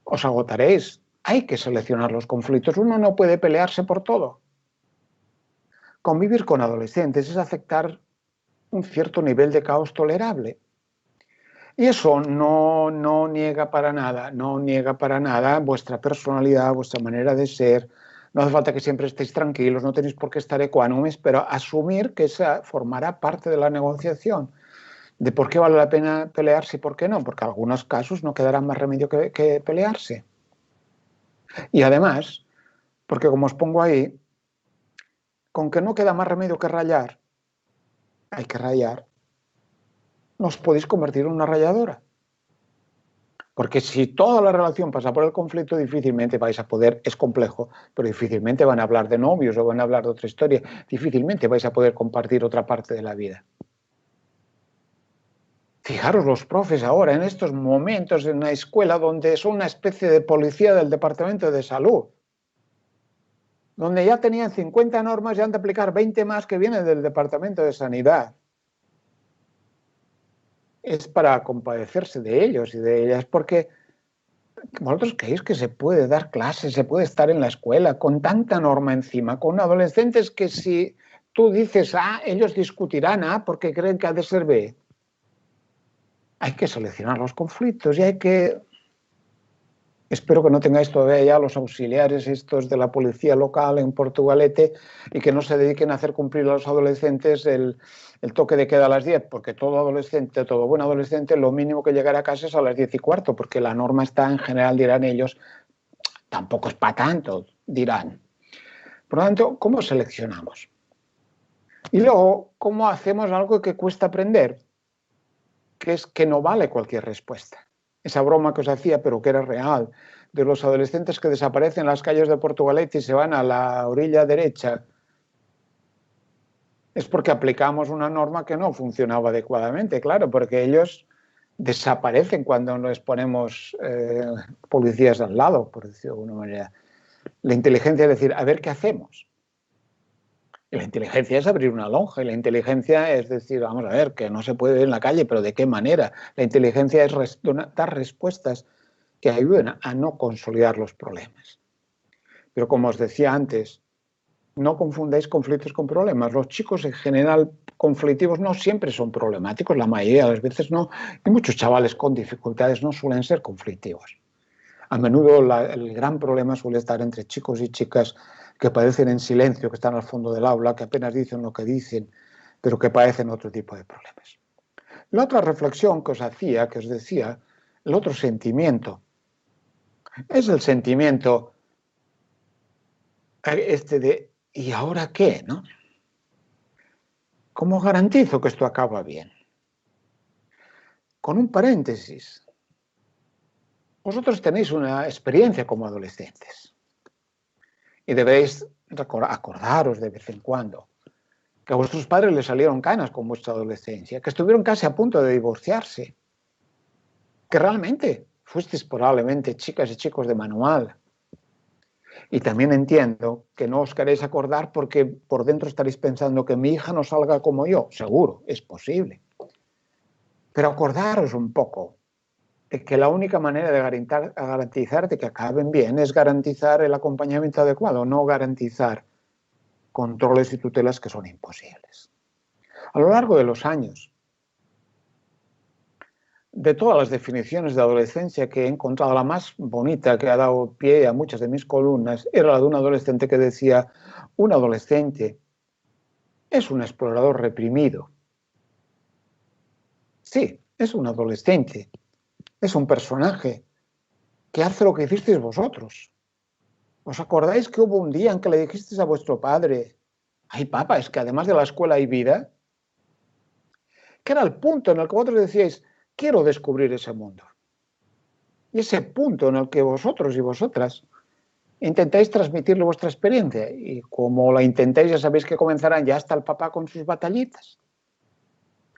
Os agotaréis. Hay que seleccionar los conflictos. Uno no puede pelearse por todo. Convivir con adolescentes es aceptar un cierto nivel de caos tolerable. Y eso no niega para nada vuestra personalidad, vuestra manera de ser. No hace falta que siempre estéis tranquilos, no tenéis por qué estar ecuánimes, pero asumir que esa formará parte de la negociación. De por qué vale la pena pelearse y por qué no, porque en algunos casos no quedará más remedio que pelearse. Y además, porque como os pongo ahí, con que no queda más remedio que rayar, hay que rayar, no os podéis convertir en una rayadora. Porque si toda la relación pasa por el conflicto, difícilmente vais a poder, es complejo, pero difícilmente van a hablar de novios o van a hablar de otra historia, difícilmente vais a poder compartir otra parte de la vida. Fijaros los profes ahora, en estos momentos en la escuela, donde son una especie de policía del Departamento de Salud, donde ya tenían 50 normas y han de aplicar 20 más que vienen del Departamento de Sanidad. Es para compadecerse de ellos y de ellas, porque vosotros creéis que se puede dar clases, se puede estar en la escuela con tanta norma encima, con adolescentes que si tú dices A, ellos discutirán A porque creen que ha de ser B. Hay que seleccionar los conflictos y hay que... Espero que no tengáis todavía ya los auxiliares estos de la policía local en Portugalete y que no se dediquen a hacer cumplir a los adolescentes el toque de queda a las 10, porque todo adolescente, todo buen adolescente, lo mínimo que llegará a casa es a las 10:15, porque la norma está, en general, dirán ellos, tampoco es para tanto, dirán. Por lo tanto, ¿cómo seleccionamos? Y luego, ¿cómo hacemos algo que cuesta aprender? Que es que no vale cualquier respuesta. Esa broma que os hacía, pero que era real, de los adolescentes que desaparecen en las calles de Portugalete y se van a la orilla derecha, es porque aplicamos una norma que no funcionaba adecuadamente, claro, porque ellos desaparecen cuando les ponemos policías al lado, por decirlo de alguna manera. La inteligencia es decir, a ver qué hacemos. Y la inteligencia es abrir una lonja, y la inteligencia es decir, vamos a ver, que no se puede ir en la calle, pero ¿de qué manera? La inteligencia es dar respuestas que ayuden a no consolidar los problemas. Pero como os decía antes, no confundáis conflictos con problemas. Los chicos en general conflictivos no siempre son problemáticos, la mayoría de las veces no, y muchos chavales con dificultades no suelen ser conflictivos. A menudo el gran problema suele estar entre chicos y chicas que padecen en silencio, que están al fondo del aula, que apenas dicen lo que dicen, pero que padecen otro tipo de problemas. La otra reflexión que os hacía, que os decía, el otro sentimiento, es el sentimiento ¿y ahora qué? ¿No? ¿Cómo garantizo que esto acaba bien? Con un paréntesis. Vosotros tenéis una experiencia como adolescentes y debéis acordaros de vez en cuando que a vuestros padres les salieron canas con vuestra adolescencia, que estuvieron casi a punto de divorciarse, que realmente fuisteis probablemente chicas y chicos de manual. Y también entiendo que no os queréis acordar porque por dentro estaréis pensando que mi hija no salga como yo. Seguro, es posible. Pero acordaros un poco de que la única manera de garantizar de que acaben bien es garantizar el acompañamiento adecuado, no garantizar controles y tutelas que son imposibles. A lo largo de los años, de todas las definiciones de adolescencia que he encontrado, la más bonita que ha dado pie a muchas de mis columnas era la de un adolescente que decía: un adolescente es un explorador reprimido. Sí, es un adolescente, es un personaje que hace lo que hicisteis vosotros. ¿Os acordáis que hubo un día en que le dijisteis a vuestro padre: ay, papá, es que además de la escuela hay vida? Que era el punto en el que vosotros decíais: quiero descubrir ese mundo. Y ese punto en el que vosotros y vosotras intentáis transmitirle vuestra experiencia. Y como la intentéis, ya sabéis que comenzarán, ya está el papá con sus batallitas.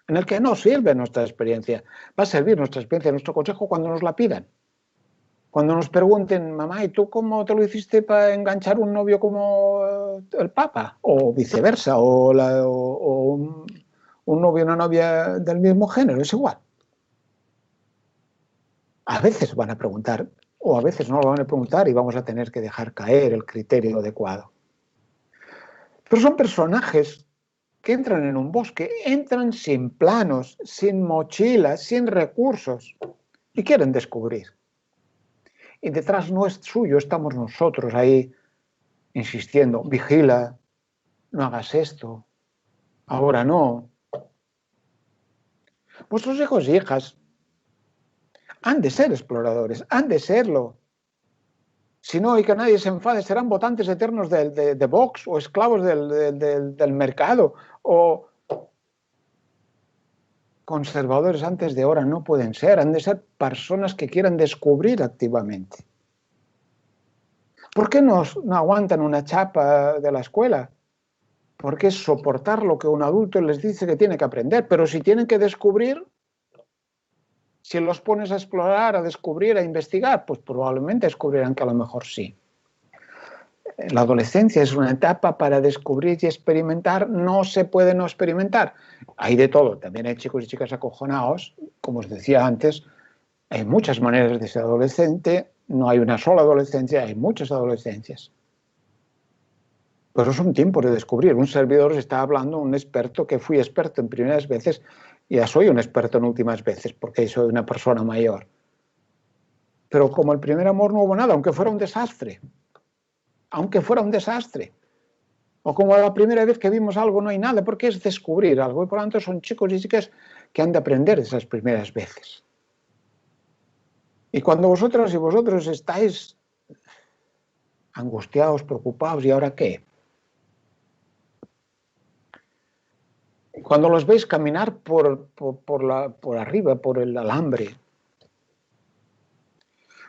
En el que no sirve nuestra experiencia. Va a servir nuestra experiencia, nuestro consejo cuando nos la pidan. Cuando nos pregunten: mamá, ¿y tú cómo te lo hiciste para enganchar un novio como el Papa? O viceversa, o un novio y una novia del mismo género, es igual. A veces van a preguntar, o a veces no lo van a preguntar y vamos a tener que dejar caer el criterio adecuado. Pero son personajes que entran en un bosque, entran sin planos, sin mochilas, sin recursos y quieren descubrir. Y detrás no es suyo, estamos nosotros ahí insistiendo: vigila, no hagas esto, ahora no. Vuestros hijos y hijas han de ser exploradores, han de serlo. Si no, y que nadie se enfade, serán votantes eternos de Vox o esclavos del mercado o conservadores antes de hora. No pueden ser, han de ser personas que quieran descubrir activamente. ¿Por qué no aguantan una chapa de la escuela? Porque es soportar lo que un adulto les dice que tiene que aprender. Pero si tienen que descubrir, si los pones a explorar, a descubrir, a investigar, pues probablemente descubrirán que a lo mejor sí. La adolescencia es una etapa para descubrir y experimentar. No se puede no experimentar. Hay de todo. También hay chicos y chicas acojonados. Como os decía antes, hay muchas maneras de ser adolescente. No hay una sola adolescencia, hay muchas adolescencias. Pero son tiempos de descubrir. Un servidor os está hablando, un experto, que fui experto en primeras veces, y ya soy un experto en últimas veces, porque soy una persona mayor. Pero como el primer amor no hubo nada, aunque fuera un desastre. Aunque fuera un desastre. O como la primera vez que vimos algo no hay nada, porque es descubrir algo. Y por lo tanto son chicos y chicas que han de aprender esas primeras veces. Y cuando vosotras y vosotros estáis angustiados, preocupados, ¿y ahora qué? Cuando los veis caminar por arriba, por el alambre.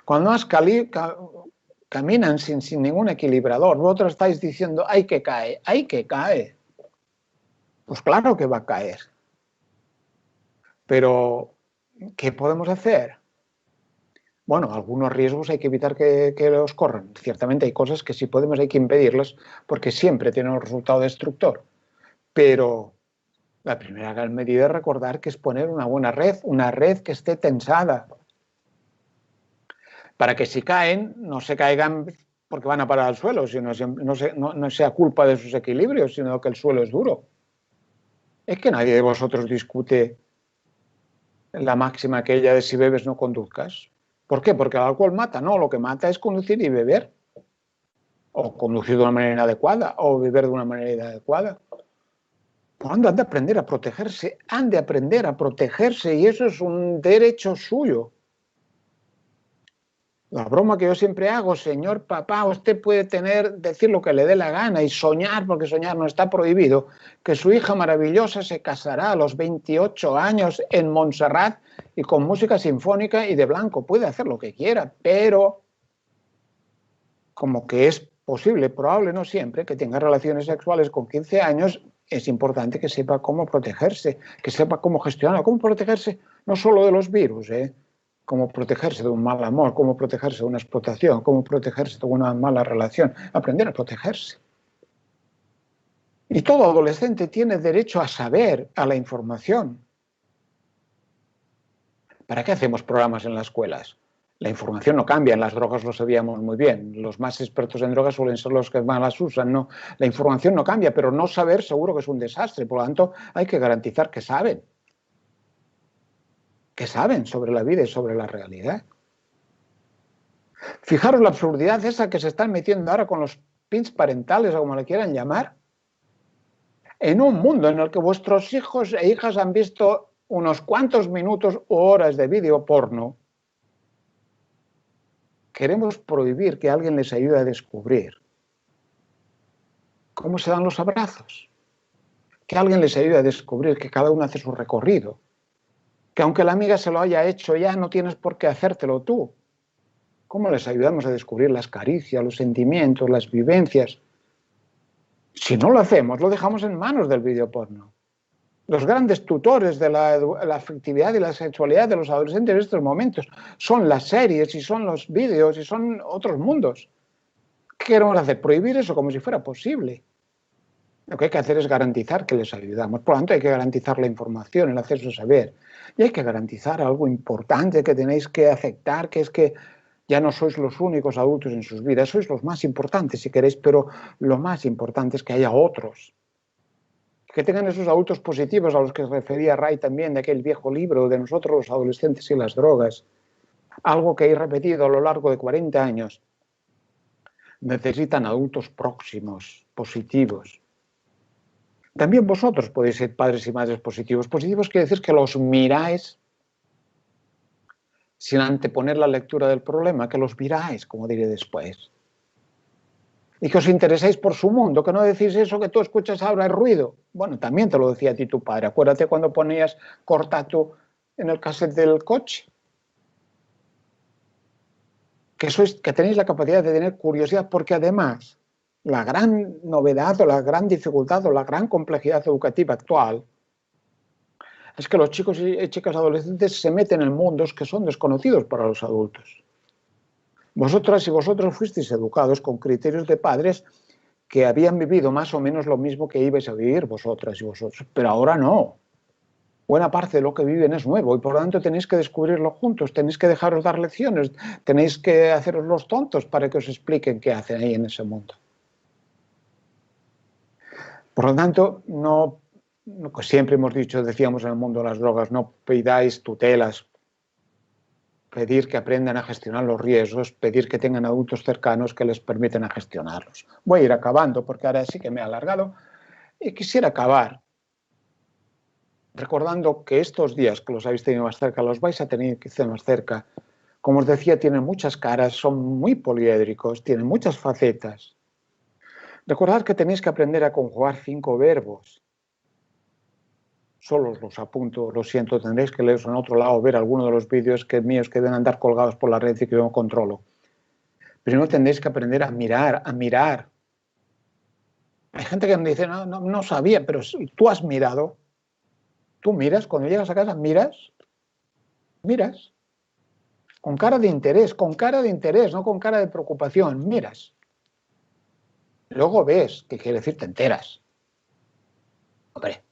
Cuando caminan sin ningún equilibrador, vosotros estáis diciendo: ¡ay, que cae! ¡Ay, que cae! Pues claro que va a caer. Pero, ¿qué podemos hacer? Bueno, algunos riesgos hay que evitar que los corran. Ciertamente hay cosas que si podemos hay que impedirlas, porque siempre tienen un resultado destructor. Pero la primera gran medida es recordar que es poner una buena red, una red que esté tensada, para que si caen, no se caigan porque van a parar al suelo, sino no sea culpa de sus equilibrios, sino que el suelo es duro. Es que nadie de vosotros discute la máxima aquella de si bebes no conduzcas. ¿Por qué? Porque el alcohol mata. No, lo que mata es conducir y beber. O conducir de una manera inadecuada, o beber de una manera inadecuada. Por tanto, han de aprender a protegerse, han de aprender a protegerse, y eso es un derecho suyo. La broma que yo siempre hago, señor papá, usted puede decir lo que le dé la gana y soñar, porque soñar no está prohibido, que su hija maravillosa se casará a los 28 años en Montserrat y con música sinfónica y de blanco. Puede hacer lo que quiera, pero como que es posible, probable, no siempre, que tenga relaciones sexuales con 15 años, es importante que sepa cómo protegerse, que sepa cómo gestionar, cómo protegerse no solo de los virus, cómo protegerse de un mal amor, cómo protegerse de una explotación, cómo protegerse de una mala relación, aprender a protegerse. Y todo adolescente tiene derecho a saber, a la información. ¿Para qué hacemos programas en las escuelas? La información no cambia, en las drogas lo sabíamos muy bien. Los más expertos en drogas suelen ser los que más las usan. No, la información no cambia, pero no saber seguro que es un desastre. Por lo tanto, hay que garantizar que saben sobre la vida y sobre la realidad. Fijaros la absurdidad esa que se están metiendo ahora con los pins parentales, o como le quieran llamar, en un mundo en el que vuestros hijos e hijas han visto unos cuantos minutos o horas de vídeo porno. Queremos prohibir que alguien les ayude a descubrir cómo se dan los abrazos, que alguien les ayude a descubrir que cada uno hace su recorrido, que aunque la amiga se lo haya hecho ya, no tienes por qué hacértelo tú. ¿Cómo les ayudamos a descubrir las caricias, los sentimientos, las vivencias? Si no lo hacemos, lo dejamos en manos del vídeo porno. Los grandes tutores de la afectividad y la sexualidad de los adolescentes en estos momentos son las series y son los vídeos y son otros mundos. ¿Qué queremos hacer? Prohibir eso como si fuera posible. Lo que hay que hacer es garantizar que les ayudamos. Por lo tanto, hay que garantizar la información, el acceso a saber. Y hay que garantizar algo importante que tenéis que aceptar, que es que ya no sois los únicos adultos en sus vidas, sois los más importantes si queréis, pero lo más importante es que haya otros. Que tengan esos adultos positivos a los que se refería Ray también, de aquel viejo libro de nosotros los adolescentes y las drogas. Algo que he repetido a lo largo de 40 años. Necesitan adultos próximos, positivos. También vosotros podéis ser padres y madres positivos. Positivos quiere decir que los miráis sin anteponer la lectura del problema, que los miráis, como diré después. Y que os interesáis por su mundo, que no decís eso que tú escuchas ahora, el ruido. Bueno, también te lo decía a ti tu padre. Acuérdate cuando ponías Cortatu en el cassette del coche. Que tenéis la capacidad de tener curiosidad, porque además la gran novedad o la gran dificultad o la gran complejidad educativa actual es que los chicos y chicas adolescentes se meten en mundos que son desconocidos para los adultos. Vosotras y vosotros fuisteis educados con criterios de padres que habían vivido más o menos lo mismo que ibais a vivir vosotras y vosotros, pero ahora no. Buena parte de lo que viven es nuevo y por lo tanto tenéis que descubrirlo juntos, tenéis que dejaros dar lecciones, tenéis que haceros los tontos para que os expliquen qué hacen ahí en ese mundo. Por lo tanto, pues siempre hemos dicho, decíamos en el mundo de las drogas, no pidáis tutelas, pedir que aprendan a gestionar los riesgos, pedir que tengan adultos cercanos que les permiten a gestionarlos. Voy a ir acabando porque ahora sí que me he alargado y quisiera acabar recordando que estos días que los habéis tenido más cerca, los vais a tener quizá más cerca. Como os decía, tienen muchas caras, son muy poliédricos, tienen muchas facetas. Recordad que tenéis que aprender a conjugar 5 verbos. Solo os los apunto, lo siento, tendréis que leeros en otro lado, ver alguno de los vídeos míos que deben andar colgados por la red y que yo no controlo. Primero tendréis que aprender a mirar, a mirar. Hay gente que me dice, no sabía, pero tú has mirado. Tú miras, cuando llegas a casa, miras. Con cara de interés, no con cara de preocupación, miras. Luego ves, que quiere decir te enteras. Hombre,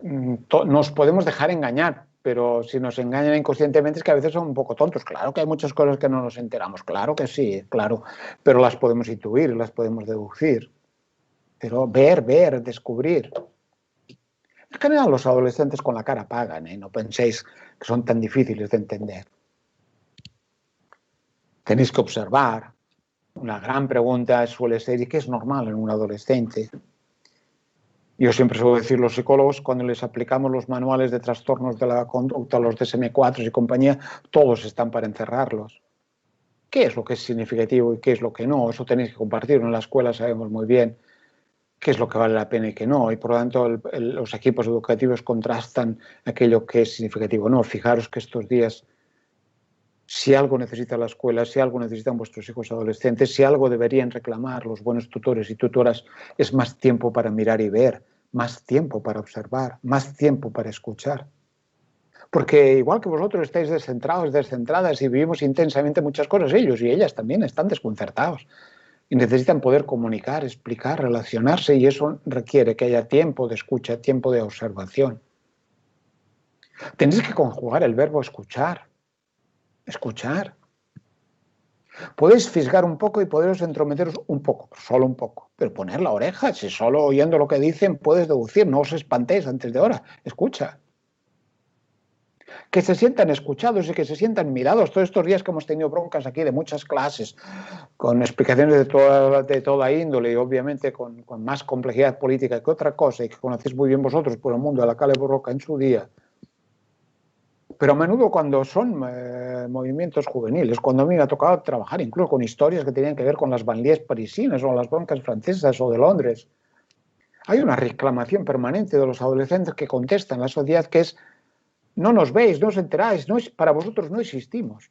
nos podemos dejar engañar, pero si nos engañan inconscientemente es que a veces son un poco tontos. Claro que hay muchas cosas que no nos enteramos, claro que sí, claro, pero las podemos intuir, las podemos deducir. Pero ver, descubrir. En general los adolescentes con la cara pagan, no penséis que son tan difíciles de entender. Tenéis que observar. Una gran pregunta suele ser, ¿y qué es normal en un adolescente? Yo siempre suelo decir, los psicólogos, cuando les aplicamos los manuales de trastornos de la conducta, los DSM-4 y compañía, todos están para encerrarlos. qué es lo que es significativo y qué es lo que no. Eso tenéis que compartirlo. En la escuela sabemos muy bien qué es lo que vale la pena y qué no. Y por lo tanto los equipos educativos contrastan aquello que es significativo o no. Fijaros que estos días, si algo necesita la escuela, si algo necesitan vuestros hijos adolescentes, si algo deberían reclamar los buenos tutores y tutoras, es más tiempo para mirar y ver, más tiempo para observar, más tiempo para escuchar. Porque igual que vosotros estáis descentrados, descentradas y vivimos intensamente muchas cosas, ellos y ellas también están desconcertados y necesitan poder comunicar, explicar, relacionarse, y eso requiere que haya tiempo de escucha, tiempo de observación. Tenéis que conjugar el verbo escuchar. Escuchar. Podéis fisgar un poco y poderos entrometeros un poco, solo un poco, pero poner la oreja. Si solo oyendo lo que dicen puedes deducir, no os espantéis antes de hora. Escucha. Que se sientan escuchados y que se sientan mirados. Todos estos días que hemos tenido broncas aquí de muchas clases, con explicaciones de toda índole y obviamente con más complejidad política que otra cosa, y que conocéis muy bien vosotros por el mundo de la Cale Borroca en su día. Pero a menudo cuando son movimientos juveniles, cuando a mí me ha tocado trabajar incluso con historias que tenían que ver con las banlieues parisinas o las broncas francesas o de Londres, hay una reclamación permanente de los adolescentes que contestan a la sociedad, que es: no nos veis, no os enteráis, para vosotros no existimos.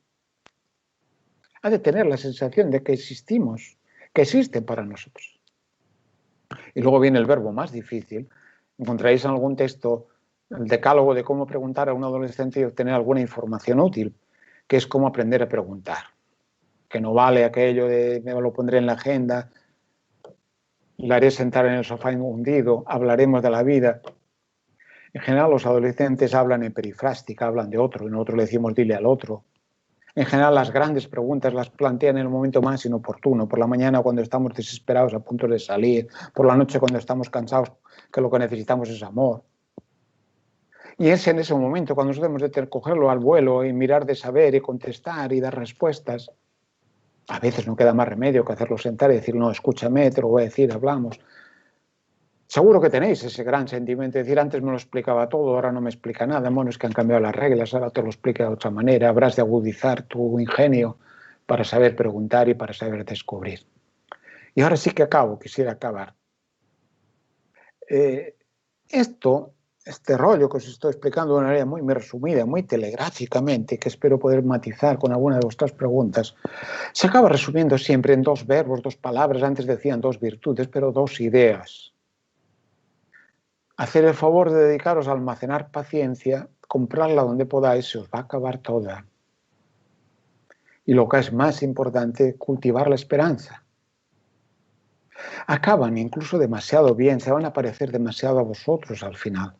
Ha de tener la sensación de que existimos, que existen para nosotros. Y luego viene el verbo más difícil. Encontraréis en algún texto el decálogo de cómo preguntar a un adolescente y obtener alguna información útil, que es cómo aprender a preguntar. Que no vale aquello de me lo pondré en la agenda, le haré sentar en el sofá hundido, hablaremos de la vida. En general los adolescentes hablan en perifrástica, hablan de otro, y nosotros le decimos dile al otro. En general las grandes preguntas las plantean en el momento más inoportuno, por la mañana cuando estamos desesperados a punto de salir, por la noche cuando estamos cansados, que lo que necesitamos es amor. Y es en ese momento cuando nosotros debemos de cogerlo al vuelo y mirar de saber y contestar y dar respuestas. A veces no queda más remedio que hacerlo sentar y decir, no, escúchame, te lo voy a decir, hablamos. Seguro que tenéis ese gran sentimiento de decir, antes me lo explicaba todo, ahora no me explica nada. Bueno, es que han cambiado las reglas, ahora te lo explica de otra manera. Habrás de agudizar tu ingenio para saber preguntar y para saber descubrir. Y ahora sí que quisiera acabar. Este rollo que os estoy explicando de una manera muy resumida, muy telegráficamente, que espero poder matizar con alguna de vuestras preguntas, se acaba resumiendo siempre en dos verbos, dos palabras. Antes decían dos virtudes, pero dos ideas. Hacer el favor de dedicaros a almacenar paciencia, comprarla donde podáis, se os va a acabar toda. Y lo que es más importante, cultivar la esperanza. Acaban incluso demasiado bien, se van a parecer demasiado a vosotros al final.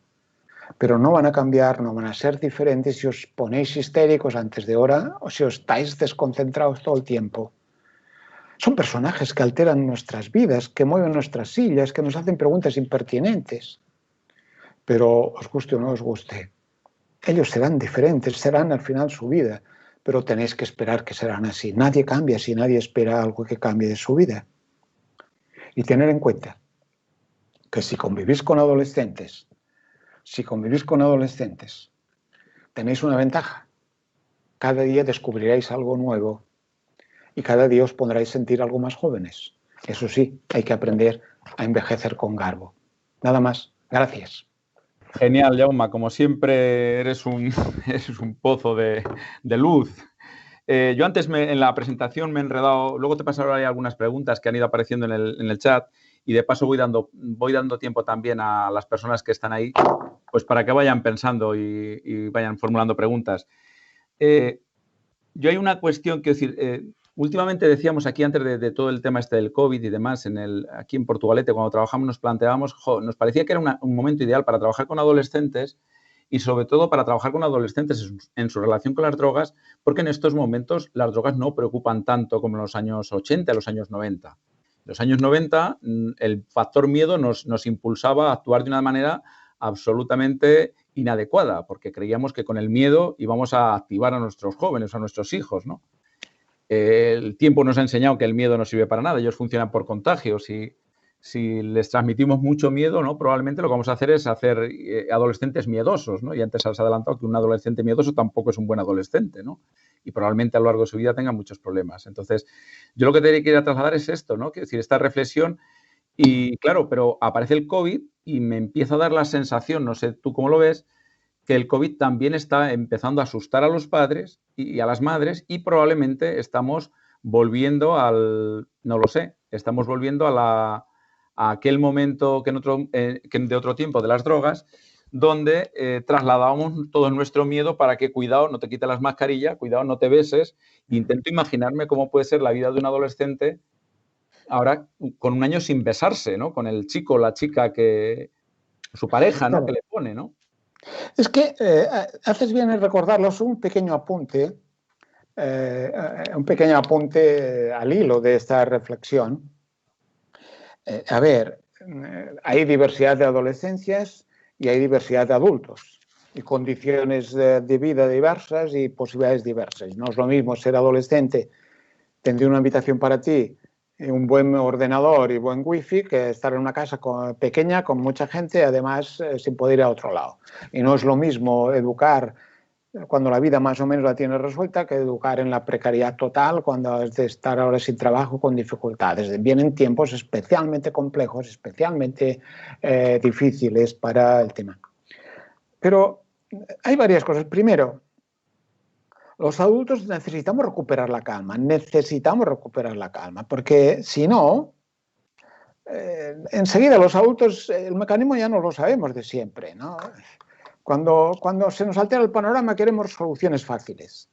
Pero no van a cambiar, no van a ser diferentes si os ponéis histéricos antes de hora o si os estáis desconcentrados todo el tiempo. Son personajes que alteran nuestras vidas, que mueven nuestras sillas, que nos hacen preguntas impertinentes. Pero os guste o no os guste, ellos serán diferentes, serán al final su vida, pero tenéis que esperar que serán así. Nadie cambia si nadie espera algo que cambie de su vida. Y tener en cuenta que si convivís con adolescentes, tenéis una ventaja. Cada día descubriréis algo nuevo y cada día os pondréis a sentir algo más jóvenes. Eso sí, hay que aprender a envejecer con garbo. Nada más. Gracias. Genial, Jaume. Como siempre, eres un pozo de luz. Yo antes en la presentación me he enredado, luego te pasaré algunas preguntas que han ido apareciendo en el chat, y de paso voy dando tiempo también a las personas que están ahí, pues para que vayan pensando y vayan formulando preguntas. Yo hay una cuestión que decir, últimamente decíamos aquí antes de todo el tema del COVID y demás, aquí en Portugalete, cuando trabajamos nos planteábamos, nos parecía que era un momento ideal para trabajar con adolescentes y sobre todo para trabajar con adolescentes en su relación con las drogas, porque en estos momentos las drogas no preocupan tanto como en los años 80, los años 90. En los años 90 el factor miedo nos impulsaba a actuar de una manera absolutamente inadecuada, porque creíamos que con el miedo íbamos a activar a nuestros jóvenes, a nuestros hijos, ¿no? El tiempo nos ha enseñado que el miedo no sirve para nada, ellos funcionan por contagios y si les transmitimos mucho miedo, ¿no? Probablemente lo que vamos a hacer es hacer adolescentes miedosos, ¿no? Y antes has adelantado que un adolescente miedoso tampoco es un buen adolescente, ¿no? Y probablemente a lo largo de su vida tenga muchos problemas. Entonces, yo lo que te quería trasladar es esto, ¿no? Que es decir, esta reflexión y, claro, pero aparece el COVID y me empieza a dar la sensación, no sé tú cómo lo ves, que el COVID también está empezando a asustar a los padres y a las madres y probablemente estamos volviendo no lo sé, estamos volviendo a aquel momento que de otro tiempo de las drogas, donde trasladábamos todo nuestro miedo para que, cuidado, no te quites las mascarillas, cuidado, no te beses. Intento imaginarme cómo puede ser la vida de un adolescente ahora con un año sin besarse, ¿no? Con el chico o la chica su pareja, ¿no? Claro. Que le pone, ¿no? Es que haces bien en recordarlos un pequeño apunte al hilo de esta reflexión. A ver, hay diversidad de adolescencias y hay diversidad de adultos y condiciones de vida diversas y posibilidades diversas. No es lo mismo ser adolescente, tener una habitación para ti, un buen ordenador y buen wifi, que estar en una casa pequeña con mucha gente, además sin poder ir a otro lado. Y no es lo mismo educar cuando la vida más o menos la tienes resuelta que educar en la precariedad total cuando es de estar ahora sin trabajo con dificultades. Vienen tiempos especialmente complejos, especialmente difíciles para el tema. Pero hay varias cosas. Primero, los adultos necesitamos recuperar la calma, porque si no, enseguida los adultos, el mecanismo ya no lo sabemos de siempre, ¿no? Cuando se nos altera el panorama queremos soluciones fáciles.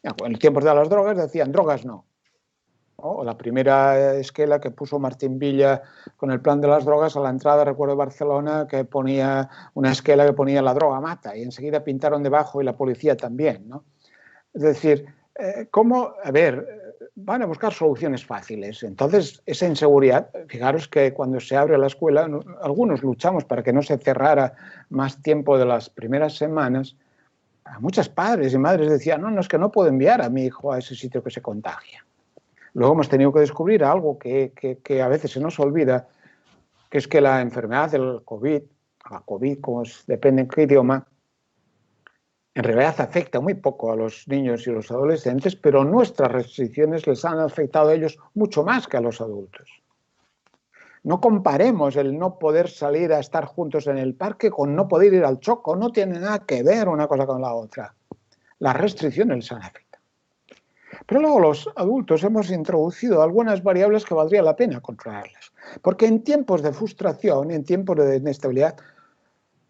En tiempos de las drogas decían drogas no. O la primera esquela que puso Martín Villa con el plan de las drogas a la entrada, recuerdo, de Barcelona, que ponía una esquela que ponía la droga mata y enseguida pintaron debajo y la policía también, ¿no? Es decir, ¿cómo? A ver, van a buscar soluciones fáciles. Entonces, esa inseguridad, fijaros que cuando se abre la escuela, algunos luchamos para que no se cerrara más tiempo de las primeras semanas. A muchos padres y madres decían, no, es que no puedo enviar a mi hijo a ese sitio que se contagia. Luego hemos tenido que descubrir algo que a veces se nos olvida, que es que la enfermedad del COVID, la COVID, como depende en qué idioma, en realidad afecta muy poco a los niños y los adolescentes, pero nuestras restricciones les han afectado a ellos mucho más que a los adultos. No comparemos el no poder salir a estar juntos en el parque con no poder ir al choco, no tiene nada que ver una cosa con la otra. Las restricciones les han afectado. Pero luego los adultos hemos introducido algunas variables que valdría la pena controlarlas, porque en tiempos de frustración y en tiempos de inestabilidad,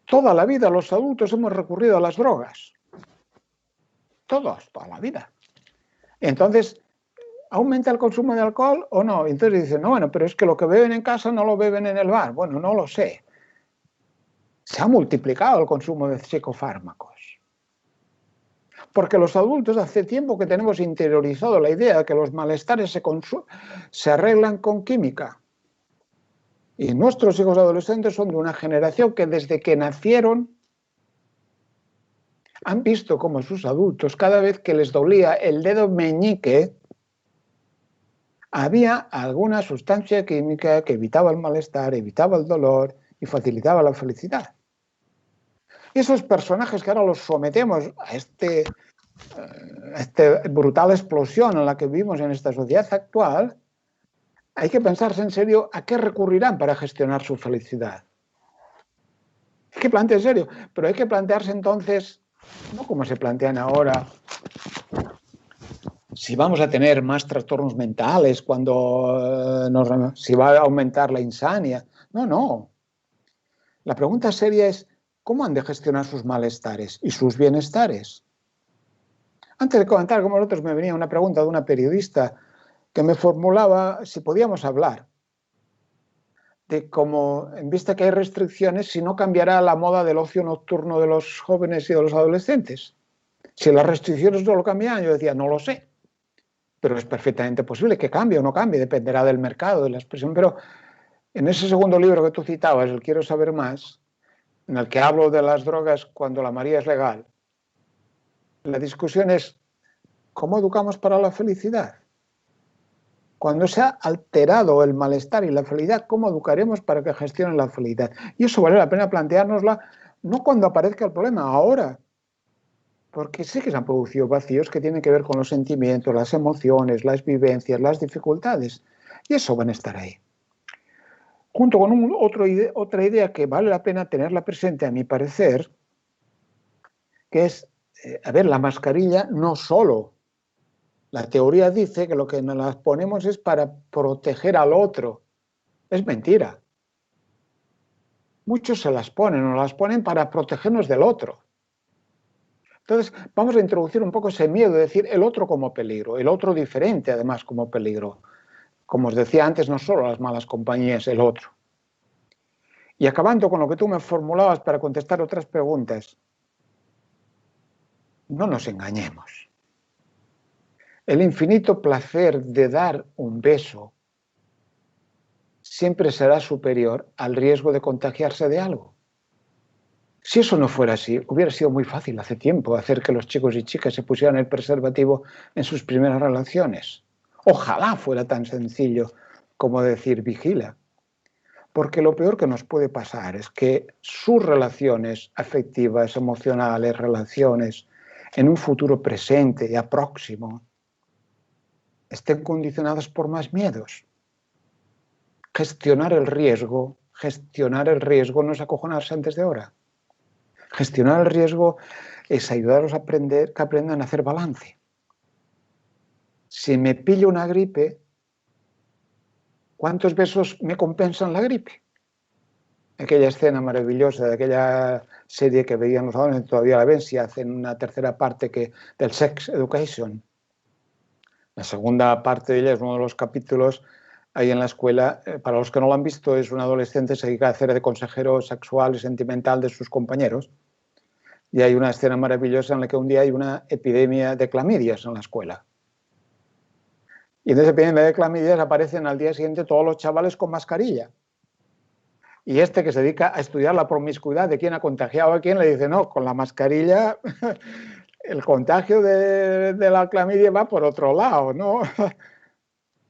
toda la vida los adultos hemos recurrido a las drogas. Toda la vida. Entonces, ¿aumenta el consumo de alcohol o no? Entonces dicen, no, bueno, pero es que lo que beben en casa no lo beben en el bar. Bueno, no lo sé. Se ha multiplicado el consumo de psicofármacos. Porque los adultos hace tiempo que tenemos interiorizado la idea de que los malestares se arreglan con química. Y nuestros hijos adolescentes son de una generación que desde que nacieron han visto cómo sus adultos, cada vez que les dolía el dedo meñique, había alguna sustancia química que evitaba el malestar, evitaba el dolor y facilitaba la felicidad. Y esos personajes que ahora los sometemos a esta brutal explosión en la que vivimos en esta sociedad actual, hay que pensarse en serio a qué recurrirán para gestionar su felicidad. Hay que plantearse en serio, pero hay que plantearse entonces, no como se plantean ahora, si vamos a tener más trastornos mentales, si va a aumentar la insania. No. La pregunta seria es, ¿cómo han de gestionar sus malestares y sus bienestares? Antes de comentar como nosotros, me venía una pregunta de una periodista que me formulaba si podíamos hablar de cómo, en vista que hay restricciones, si no cambiará la moda del ocio nocturno de los jóvenes y de los adolescentes. Si las restricciones no lo cambian, yo decía, no lo sé. Pero es perfectamente posible que cambie o no cambie, dependerá del mercado, de la expresión. Pero en ese segundo libro que tú citabas, el Quiero saber más, en el que hablo de las drogas cuando la María es legal, la discusión es, ¿cómo educamos para la felicidad? Cuando se ha alterado el malestar y la felicidad, ¿cómo educaremos para que gestionen la felicidad? Y eso vale la pena planteárnosla no cuando aparezca el problema, ahora. Porque sí que se han producido vacíos que tienen que ver con los sentimientos, las emociones, las vivencias, las dificultades. Y eso van a estar ahí. Junto con otra idea que vale la pena tenerla presente, a mi parecer, que es, la mascarilla no solo. La teoría dice que lo que nos las ponemos es para proteger al otro. Es mentira. Muchos se las ponen o las ponen para protegernos del otro. Entonces, vamos a introducir un poco ese miedo de decir el otro como peligro, el otro diferente además como peligro. Como os decía antes, no solo las malas compañías, el otro. Y acabando con lo que tú me formulabas para contestar otras preguntas, no nos engañemos. El infinito placer de dar un beso siempre será superior al riesgo de contagiarse de algo. Si eso no fuera así, hubiera sido muy fácil hace tiempo hacer que los chicos y chicas se pusieran el preservativo en sus primeras relaciones. Ojalá fuera tan sencillo como decir vigila. Porque lo peor que nos puede pasar es que sus relaciones afectivas, emocionales, relaciones, en un futuro presente y próximo, estén condicionadas por más miedos. Gestionar el riesgo no es acojonarse antes de hora. Gestionar el riesgo es ayudarlos a que aprendan a hacer balance. Si me pillo una gripe, ¿cuántos besos me compensan la gripe? Aquella escena maravillosa de aquella serie que veían los adolescentes, todavía la ven si hacen una tercera parte del Sex Education. La segunda parte de ella es uno de los capítulos ahí en la escuela. Para los que no lo han visto, es un adolescente que se dedica a hacer de consejero sexual y sentimental de sus compañeros. Y hay una escena maravillosa en la que un día hay una epidemia de clamidias en la escuela. Y en esa epidemia de clamidias aparecen al día siguiente todos los chavales con mascarilla. Y este que se dedica a estudiar la promiscuidad de quién ha contagiado a quién, le dice, no, con la mascarilla el contagio de la clamidia va por otro lado, ¿no?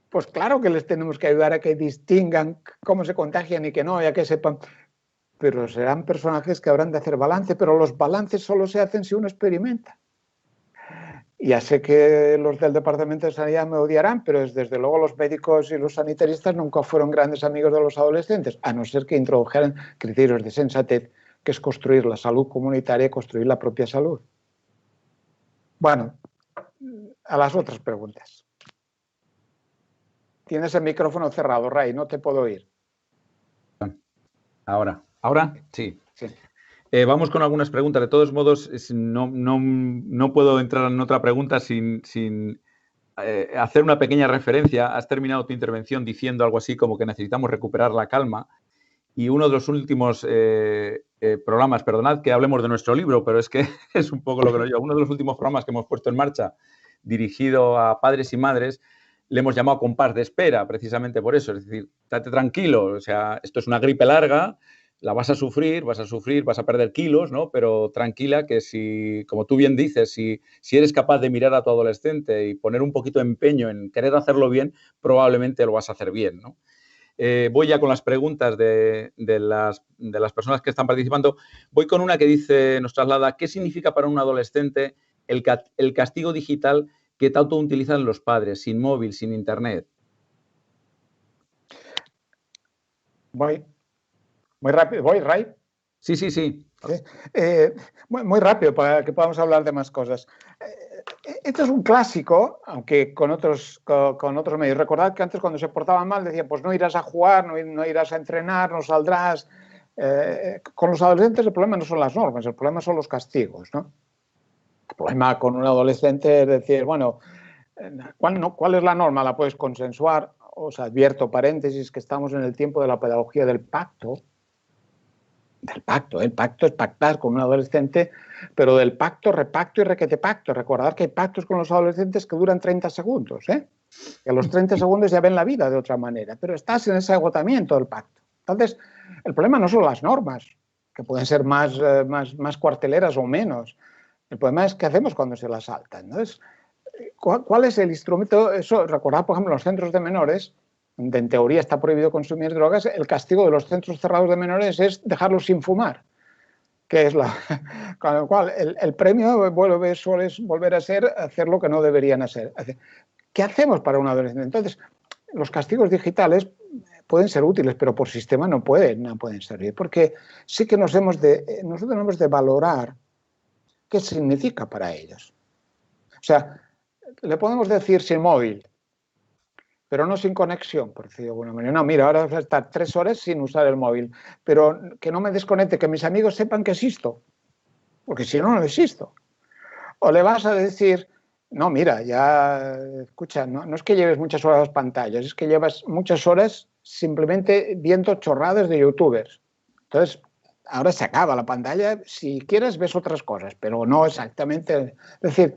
Pues claro que les tenemos que ayudar a que distingan cómo se contagian y que no, y a que sepan. Pero serán personajes que habrán de hacer balance, pero los balances solo se hacen si uno experimenta. Ya sé que los del Departamento de Sanidad me odiarán, pero desde luego los médicos y los sanitaristas nunca fueron grandes amigos de los adolescentes, a no ser que introdujeran criterios de sensatez, que es construir la salud comunitaria y construir la propia salud. Bueno, a las otras preguntas. Tienes el micrófono cerrado, Ray, no te puedo oír. Ahora sí. Sí. Vamos con algunas preguntas. De todos modos, no puedo entrar en otra pregunta sin hacer una pequeña referencia. Has terminado tu intervención diciendo algo así como que necesitamos recuperar la calma. Y uno de los últimos programas, perdonad que hablemos de nuestro libro, pero es que es un poco lo que nos lleva. Uno de los últimos programas que hemos puesto en marcha, dirigido a padres y madres, le hemos llamado compás de espera, precisamente por eso. Es decir, estate tranquilo, o sea, esto es una gripe larga, la vas a sufrir, vas a perder kilos, ¿no? Pero tranquila que si, como tú bien dices, si eres capaz de mirar a tu adolescente y poner un poquito de empeño en querer hacerlo bien, probablemente lo vas a hacer bien, ¿no? Voy ya con las preguntas de las personas que están participando. Voy con una que dice, nos traslada, ¿qué significa para un adolescente el castigo digital que tanto utilizan los padres, sin móvil, sin internet? Voy rápido, ¿Ray? Sí. Muy rápido para que podamos hablar de más cosas. Este es un clásico, aunque con otros medios. Recordad que antes cuando se portaban mal decían, pues no irás a jugar, no irás a entrenar, no saldrás. Con los adolescentes el problema no son las normas, el problema son los castigos, ¿no? El problema con un adolescente es decir, bueno, ¿cuál es la norma? ¿La puedes consensuar? Os advierto, paréntesis, que estamos en el tiempo de la pedagogía del pacto. El pacto es pactar con un adolescente, pero del pacto, repacto y requetepacto. Recordad que hay pactos con los adolescentes que duran 30 segundos, ¿eh? Que a los 30 segundos ya ven la vida de otra manera, pero estás en ese agotamiento del pacto. Entonces, el problema no son las normas, que pueden ser más cuarteleras o menos. El problema es qué hacemos cuando se las saltan. Entonces, ¿cuál es el instrumento? Eso, recordad, por ejemplo, los centros de menores, donde en teoría está prohibido consumir drogas, el castigo de los centros cerrados de menores es dejarlos sin fumar, que es con lo cual el premio suele volver a ser hacer lo que no deberían hacer. ¿Qué hacemos para un adolescente? Entonces, los castigos digitales pueden ser útiles, pero por sistema no pueden servir, porque sí que nosotros hemos de valorar qué significa para ellos. O sea, le podemos decir sin móvil, pero no sin conexión, por decirlo de alguna manera. No, mira, ahora vas a estar 3 horas sin usar el móvil, pero que no me desconecte, que mis amigos sepan que existo, porque si no, no existo. O le vas a decir, no, mira, ya, escucha, no es que lleves muchas horas a las pantallas, es que llevas muchas horas simplemente viendo chorradas de youtubers. Entonces, ahora se acaba la pantalla, si quieres ves otras cosas, pero no exactamente. Es decir,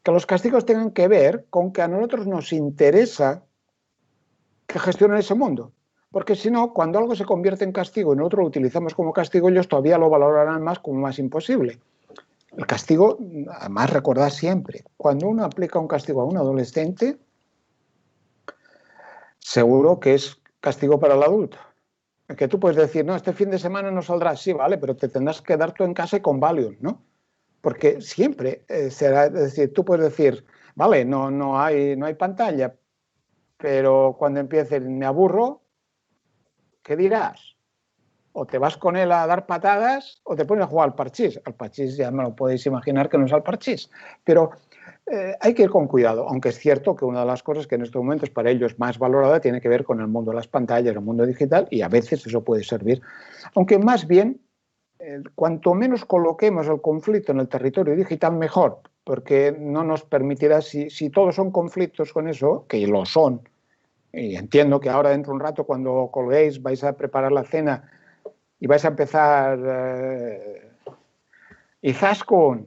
que los castigos tengan que ver con que a nosotros nos interesa que gestionen ese mundo. Porque si no, cuando algo se convierte en castigo y nosotros lo utilizamos como castigo, ellos todavía lo valorarán más como más imposible. El castigo, además, recordad siempre, cuando uno aplica un castigo a un adolescente, seguro que es castigo para el adulto. Que tú puedes decir, no, este fin de semana no saldrás, sí, vale, pero te tendrás que quedar tú en casa y con Valium, ¿no? Porque siempre será, es decir, tú puedes decir, vale, no hay pantalla, pero cuando empieces me aburro, ¿qué dirás? O te vas con él a dar patadas o te pones a jugar al parchís. Al parchís ya me lo podéis imaginar que no es al parchís. Pero hay que ir con cuidado, aunque es cierto que una de las cosas que en estos momentos para ellos más valorada tiene que ver con el mundo de las pantallas, el mundo digital, y a veces eso puede servir. Aunque más bien, cuanto menos coloquemos el conflicto en el territorio digital, mejor, porque no nos permitirá, si todos son conflictos con eso, que lo son, y entiendo que ahora dentro de un rato cuando colguéis vais a preparar la cena y vais a empezar Izaskun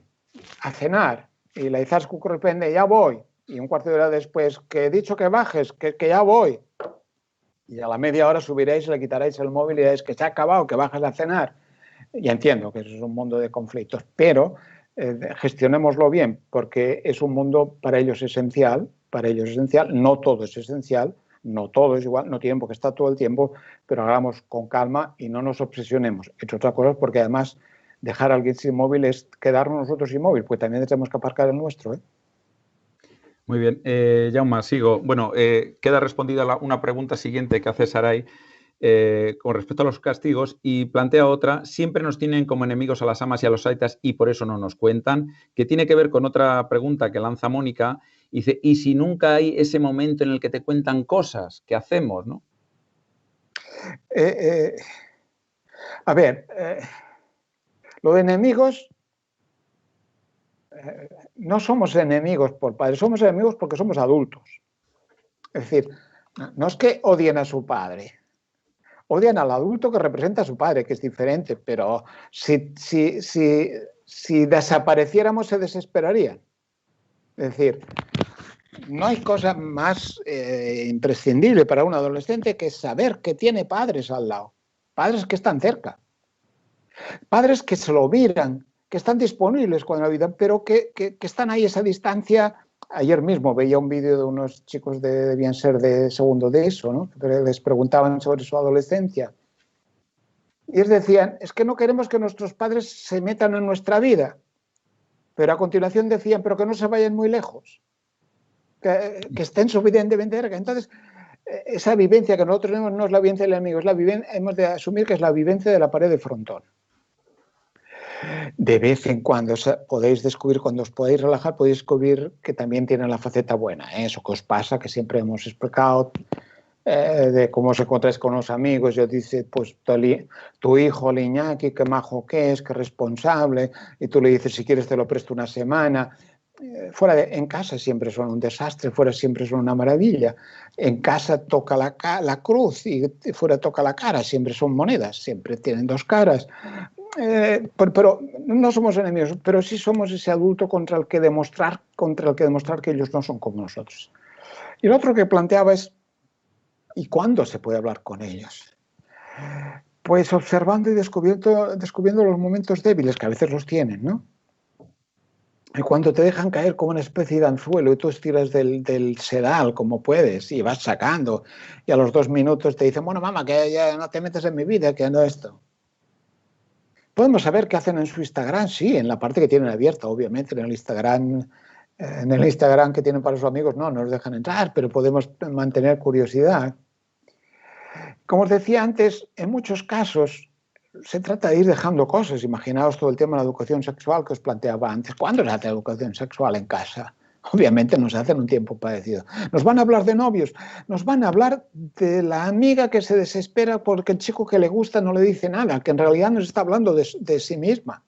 a cenar y la Izaskun corresponde, ya voy, y un cuarto de hora después, que he dicho que bajes, que ya voy, y a la media hora subiréis, le quitaréis el móvil y diréis que se ha acabado, que bajas a cenar. Y entiendo que eso es un mundo de conflictos, pero gestionémoslo bien, porque es un mundo para ellos esencial, no todo es esencial, no todo es igual, no tienen por qué estar todo el tiempo, pero hagamos con calma y no nos obsesionemos. Entre otras cosas, porque además dejar a alguien sin móvil es quedarnos nosotros sin móvil, pues también tenemos que aparcar el nuestro, ¿eh? Muy bien. Jaume, sigo. Bueno, queda respondida una pregunta siguiente que hace Saray con respecto a los castigos y plantea otra. Siempre nos tienen como enemigos a las amas y a los aitas y por eso no nos cuentan, que tiene que ver con otra pregunta que lanza Mónica. Dice, ¿y si nunca hay ese momento en el que te cuentan cosas? ¿Qué hacemos, no? A ver, lo de enemigos, no somos enemigos por padres, somos enemigos porque somos adultos. Es decir, no es que odien a su padre, odian al adulto que representa a su padre, que es diferente, pero si desapareciéramos se desesperarían. Es decir, no hay cosa más imprescindible para un adolescente que saber que tiene padres al lado, padres que están cerca, padres que se lo miran, que están disponibles cuando la vida, pero que están ahí a esa distancia. Ayer mismo veía un vídeo de unos chicos debían ser de segundo de eso, ¿no? Pero les preguntaban sobre su adolescencia. Y ellos decían, es que no queremos que nuestros padres se metan en nuestra vida. Pero a continuación decían, pero que no se vayan muy lejos. Que estén suficientemente cerca. Entonces, esa vivencia que nosotros tenemos no es la vivencia del enemigo, hemos de asumir que es la vivencia de la pared de frontón. De vez en cuando podéis descubrir, cuando os podéis relajar, podéis descubrir que también tienen la faceta buena. Eso que os pasa, que siempre hemos explicado, de cómo os encontráis con los amigos. Yo dice, pues tu hijo, el Iñaki, qué majo que es, qué responsable, y tú le dices, si quieres te lo presto una semana. En casa siempre son un desastre, fuera siempre son una maravilla. En casa toca la cruz y fuera toca la cara, siempre son monedas, siempre tienen dos caras. Pero no somos enemigos, pero sí somos ese adulto contra el que demostrar que ellos no son como nosotros. Y lo otro que planteaba es, ¿y cuándo se puede hablar con ellos? Pues observando y descubriendo los momentos débiles, que a veces los tienen, ¿no? Y cuando te dejan caer como una especie de anzuelo y tú estiras del sedal como puedes y vas sacando, y a los 2 minutos te dicen, bueno, mamá, que ya no te metes en mi vida, que no esto. Podemos saber qué hacen en su Instagram, sí, en la parte que tienen abierta, obviamente, en el Instagram que tienen para sus amigos no nos dejan entrar, pero podemos mantener curiosidad. Como os decía antes, en muchos casos se trata de ir dejando cosas. Imaginaos todo el tema de la educación sexual que os planteaba antes. ¿Cuándo se hace educación sexual en casa? Obviamente no se hace en un tiempo parecido. Nos van a hablar de novios, nos van a hablar de la amiga que se desespera porque el chico que le gusta no le dice nada, que en realidad nos está hablando de sí misma.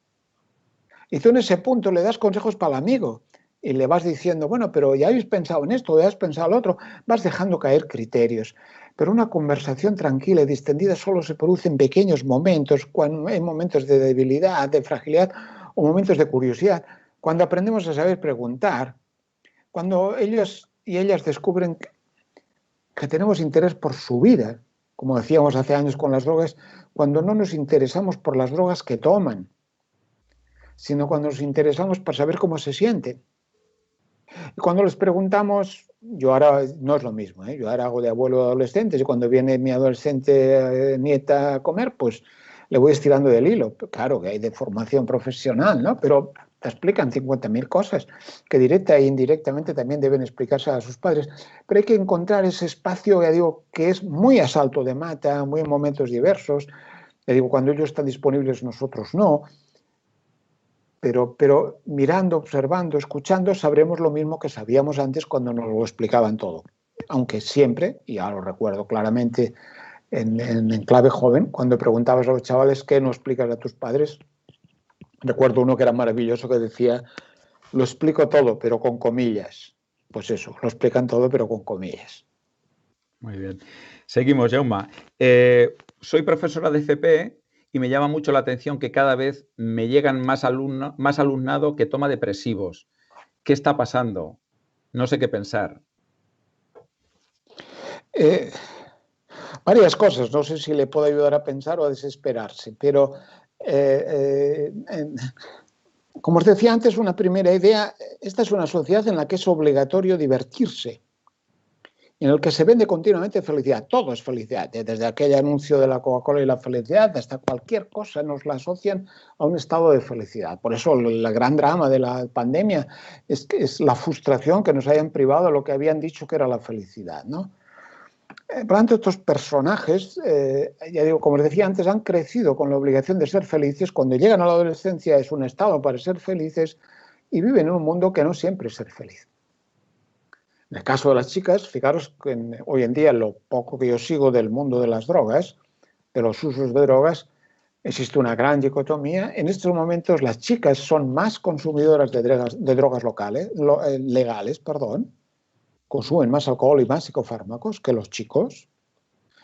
Y tú en ese punto le das consejos para el amigo y le vas diciendo, bueno, pero ya habéis pensado en esto, ya has pensado en lo otro, vas dejando caer criterios. Pero una conversación tranquila y distendida solo se produce en pequeños momentos, cuando hay momentos de debilidad, de fragilidad o momentos de curiosidad. Cuando aprendemos a saber preguntar, cuando ellos y ellas descubren que tenemos interés por su vida, como decíamos hace años con las drogas, cuando no nos interesamos por las drogas que toman, sino cuando nos interesamos para saber cómo se sienten. Y cuando les preguntamos, yo ahora no es lo mismo, yo ahora hago de abuelo de adolescentes y cuando viene mi adolescente nieta a comer, pues le voy estirando del hilo. Claro que hay de formación profesional, ¿no? Pero te explican 50.000 cosas que directa e indirectamente también deben explicarse a sus padres. Pero hay que encontrar ese espacio, ya digo, que es muy a salto de mata, muy en momentos diversos. Ya digo, cuando ellos están disponibles, nosotros no. Pero mirando, observando, escuchando, sabremos lo mismo que sabíamos antes cuando nos lo explicaban todo. Aunque siempre, y ya lo recuerdo claramente en clave joven, cuando preguntabas a los chavales ¿qué no explicas a tus padres? Recuerdo uno que era maravilloso que decía, lo explico todo, pero con comillas. Pues eso, lo explican todo, pero con comillas. Muy bien. Seguimos, Jaume. Soy profesora de FP y me llama mucho la atención que cada vez me llegan más alumnado que toma depresivos. ¿Qué está pasando? No sé qué pensar. Varias cosas, no sé si le puedo ayudar a pensar o a desesperarse, pero como os decía antes, una primera idea, esta es una sociedad en la que es obligatorio divertirse, en el que se vende continuamente felicidad, todo es felicidad, desde aquel anuncio de la Coca-Cola y la felicidad hasta cualquier cosa nos la asocian a un estado de felicidad. Por eso el gran drama de la pandemia es la frustración que nos hayan privado de lo que habían dicho que era la felicidad, ¿no? Por lo tanto, estos personajes, ya digo, como les decía antes, han crecido con la obligación de ser felices. Cuando llegan a la adolescencia es un estado para ser felices y viven en un mundo que no siempre es ser feliz. En el caso de las chicas, fijaros que hoy en día lo poco que yo sigo del mundo de las drogas, de los usos de drogas, existe una gran dicotomía. En estos momentos las chicas son más consumidoras de drogas legales, consumen más alcohol y más psicofármacos que los chicos.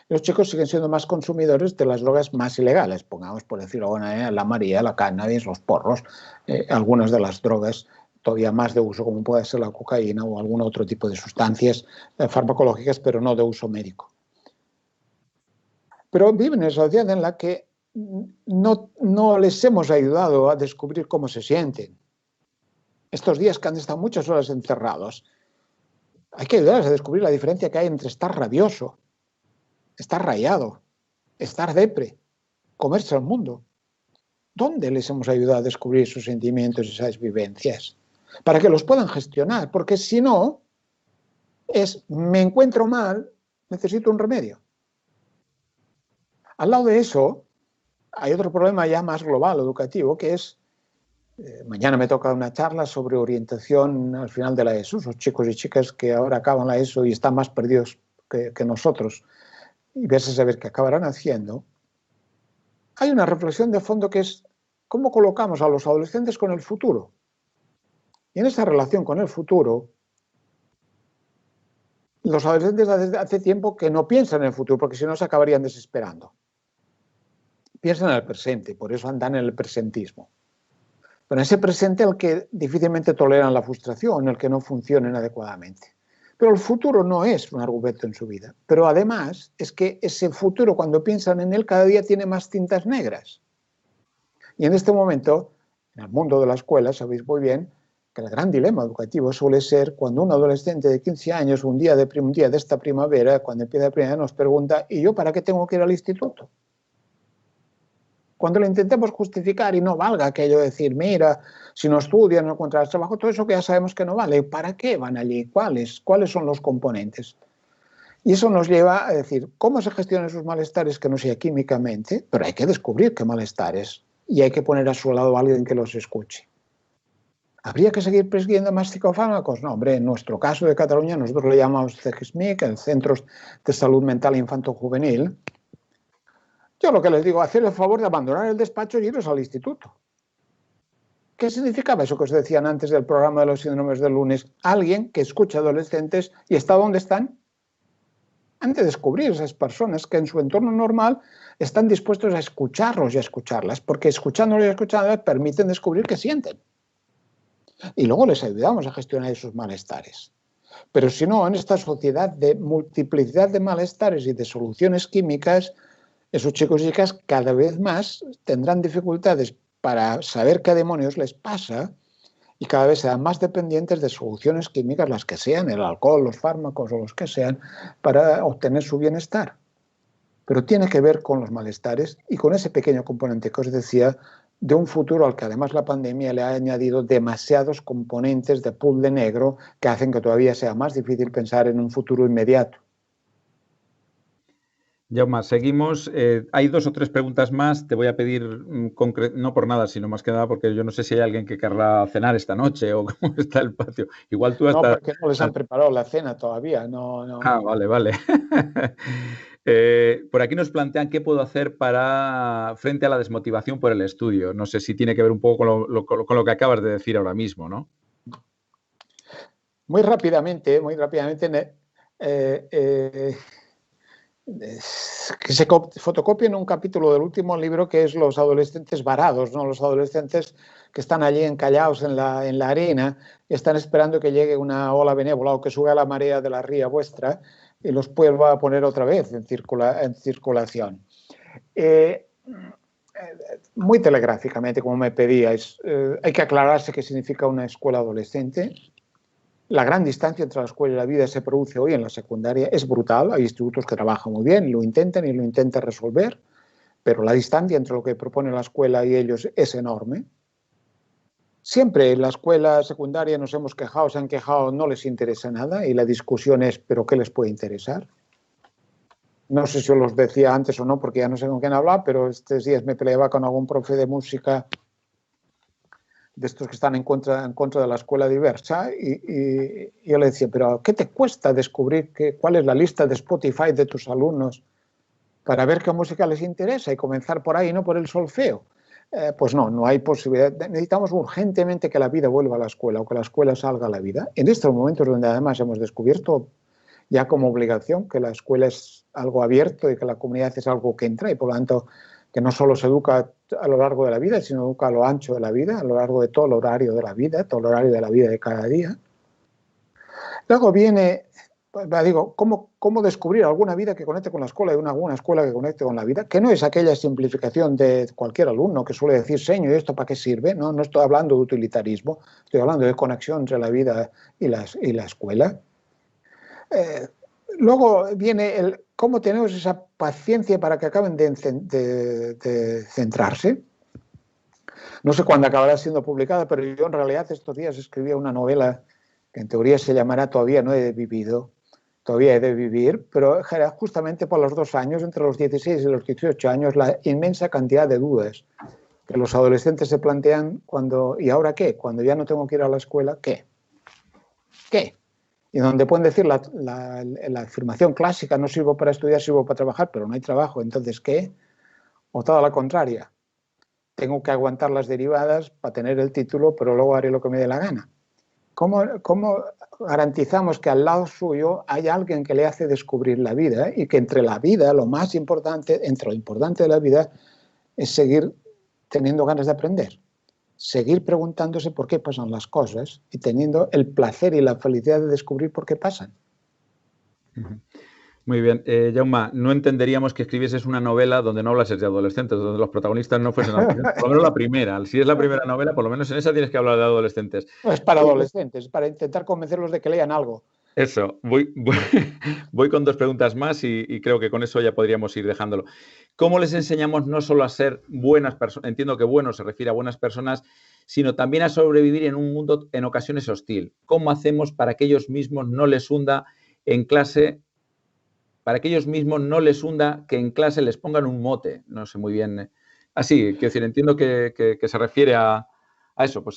Los chicos siguen siendo más consumidores de las drogas más ilegales, pongamos por decirlo de alguna manera, la María, la cannabis, los porros, algunas de las drogas todavía más de uso, como puede ser la cocaína o algún otro tipo de sustancias farmacológicas, pero no de uso médico. Pero viven en una sociedad en la que no les hemos ayudado a descubrir cómo se sienten. Estos días que han estado muchas horas encerrados, hay que ayudarles a descubrir la diferencia que hay entre estar rabioso, estar rayado, estar depre, comerse al mundo. ¿Dónde les hemos ayudado a descubrir sus sentimientos y esas vivencias? Para que los puedan gestionar, porque si no, me encuentro mal, necesito un remedio. Al lado de eso, hay otro problema ya más global, educativo, que es, mañana me toca una charla sobre orientación al final de la ESO, los chicos y chicas que ahora acaban la ESO y están más perdidos que nosotros, y verse a saber qué acabarán haciendo. Hay una reflexión de fondo que es cómo colocamos a los adolescentes con el futuro. Y en esa relación con el futuro, los adolescentes hace tiempo que no piensan en el futuro, porque si no se acabarían desesperando. Piensan en el presente, por eso andan en el presentismo. Pero en ese presente el que difícilmente toleran la frustración, el que no funcionen adecuadamente. Pero el futuro no es un argumento en su vida. Pero además es que ese futuro, cuando piensan en él, cada día tiene más tintas negras. Y en este momento, en el mundo de la escuela, sabéis muy bien, que el gran dilema educativo suele ser cuando un adolescente de 15 años, un día de esta primavera, cuando empieza la primavera, nos pregunta, ¿y yo para qué tengo que ir al instituto? Cuando lo intentemos justificar y no valga aquello de decir, mira, si no estudias, no encontrarás trabajo, todo eso que ya sabemos que no vale, ¿para qué van allí? ¿Cuáles son los componentes? Y eso nos lleva a decir, ¿cómo se gestionan esos malestares que no sea químicamente? Pero hay que descubrir qué malestares y hay que poner a su lado a alguien que los escuche. ¿Habría que seguir prescribiendo más psicofármacos? No, hombre, en nuestro caso de Cataluña, nosotros le llamamos CEGSMIC, el Centros de Salud Mental Infanto-Juvenil. Yo lo que les digo, hacer el favor de abandonar el despacho y iros al instituto. ¿Qué significaba eso que os decían antes del programa de los síndromes del lunes? Alguien que escucha adolescentes y está donde están. Han de descubrir esas personas que en su entorno normal están dispuestos a escucharlos y a escucharlas, porque escuchándolos y escuchándolas permiten descubrir qué sienten. Y luego les ayudamos a gestionar esos malestares. Pero si no, en esta sociedad de multiplicidad de malestares y de soluciones químicas, esos chicos y chicas cada vez más tendrán dificultades para saber qué demonios les pasa y cada vez serán más dependientes de soluciones químicas, las que sean, el alcohol, los fármacos o los que sean, para obtener su bienestar. Pero tiene que ver con los malestares y con ese pequeño componente que os decía de un futuro al que además la pandemia le ha añadido demasiados componentes de puzzle negro que hacen que todavía sea más difícil pensar en un futuro inmediato. Jaume, seguimos. Hay 2 o 3 preguntas más. Te voy a pedir, no por nada, sino más que nada porque yo no sé si hay alguien que querrá cenar esta noche o cómo está el patio. Igual tú hasta... No, porque no les han preparado la cena todavía. No. Ah, vale. Por aquí nos plantean qué puedo hacer frente a la desmotivación por el estudio. No sé si tiene que ver un poco con lo que acabas de decir ahora mismo, ¿no? Muy rápidamente, que se fotocopien un capítulo del último libro que es los adolescentes varados, ¿no? Los adolescentes que están allí encallados en la arena y están esperando que llegue una ola benévola o que suba la marea de la ría vuestra y los vuelva a poner otra vez en circulación. Muy telegráficamente, como me pedíais, hay que aclararse qué significa una escuela adolescente. La gran distancia entre la escuela y la vida se produce hoy en la secundaria, es brutal, hay institutos que trabajan muy bien, lo intentan resolver, pero la distancia entre lo que propone la escuela y ellos es enorme. Siempre en la escuela secundaria nos hemos quejado, se han quejado, no les interesa nada y la discusión es, ¿pero qué les puede interesar? No sé si os los decía antes o no, porque ya no sé con quién hablar, pero estos días me peleaba con algún profe de música de estos que están en contra de la escuela diversa y yo le decía, pero ¿qué te cuesta descubrir cuál es la lista de Spotify de tus alumnos para ver qué música les interesa y comenzar por ahí, no por el solfeo? Pues no hay posibilidad. Necesitamos urgentemente que la vida vuelva a la escuela o que la escuela salga a la vida. En estos momentos donde además hemos descubierto ya como obligación que la escuela es algo abierto y que la comunidad es algo que entra y por lo tanto que no solo se educa a lo largo de la vida, sino educa a lo ancho de la vida, a lo largo de todo el horario de la vida, todo el horario de la vida de cada día. Luego viene, digo, ¿cómo descubrir alguna vida que conecte con la escuela y alguna escuela que conecte con la vida? Que no es aquella simplificación de cualquier alumno que suele decir, señor, ¿y esto para qué sirve? No estoy hablando de utilitarismo, estoy hablando de conexión entre la vida y la escuela. Luego viene cómo tenemos esa paciencia para que acaben de centrarse. No sé cuándo acabará siendo publicada, pero yo en realidad estos días escribía una novela que en teoría se llamará Todavía no he vivido, todavía he de vivir, pero era justamente por los 2 años, entre los 16 y los 18 años, la inmensa cantidad de dudas que los adolescentes se plantean ¿y ahora qué? Cuando ya no tengo que ir a la escuela, ¿qué? Y donde pueden decir la afirmación clásica, no sirvo para estudiar, sirvo para trabajar, pero no hay trabajo, entonces ¿qué? O toda la contraria, tengo que aguantar las derivadas para tener el título, pero luego haré lo que me dé la gana. ¿Cómo garantizamos que al lado suyo hay alguien que le hace descubrir la vida y que entre la vida, lo importante de la vida es seguir teniendo ganas de aprender? Seguir preguntándose por qué pasan las cosas y teniendo el placer y la felicidad de descubrir por qué pasan. Muy bien. Jaume, no entenderíamos que escribieses una novela donde no hablases de adolescentes, donde los protagonistas no fuesen adolescentes. Por lo menos la primera. Si es la primera novela, por lo menos en esa tienes que hablar de adolescentes. No es para adolescentes, es para intentar convencerlos de que lean algo. Eso, voy con 2 preguntas más y creo que con eso ya podríamos ir dejándolo. ¿Cómo les enseñamos no solo a ser buenas personas, entiendo que bueno se refiere a buenas personas, sino también a sobrevivir en un mundo en ocasiones hostil? ¿Cómo hacemos para que ellos mismos no les hunda en clase, para que ellos mismos no les hunda que en clase les pongan un mote? No sé muy bien. Así, quiero decir, entiendo que se refiere a eso, pues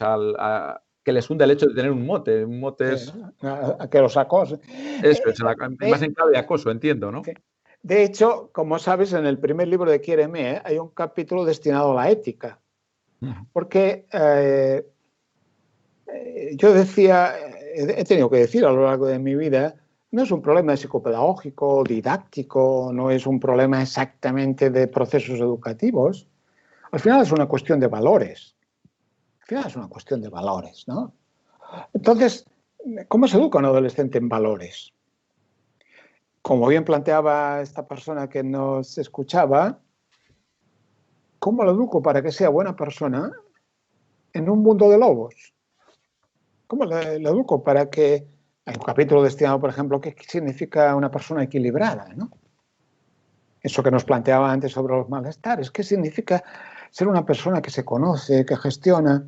que les hunda el hecho de tener un mote. Un mote es... a que los acose. Eso es, más en clave de acoso, entiendo, ¿no? De hecho, como sabes, en el primer libro de Quiéreme hay un capítulo destinado a la ética. Porque yo decía, he tenido que decir a lo largo de mi vida, no es un problema psicopedagógico, didáctico, no es un problema exactamente de procesos educativos. Al final es una cuestión de valores. Al final es una cuestión de valores, ¿no? Entonces, ¿cómo se educa a un adolescente en valores? Como bien planteaba esta persona que nos escuchaba, ¿cómo lo educo para que sea buena persona en un mundo de lobos? ¿Cómo lo educo para que... Hay un capítulo destinado, por ejemplo, a qué significa una persona equilibrada, ¿no? Eso que nos planteaba antes sobre los malestares. ¿Qué significa ser una persona que se conoce, que gestiona?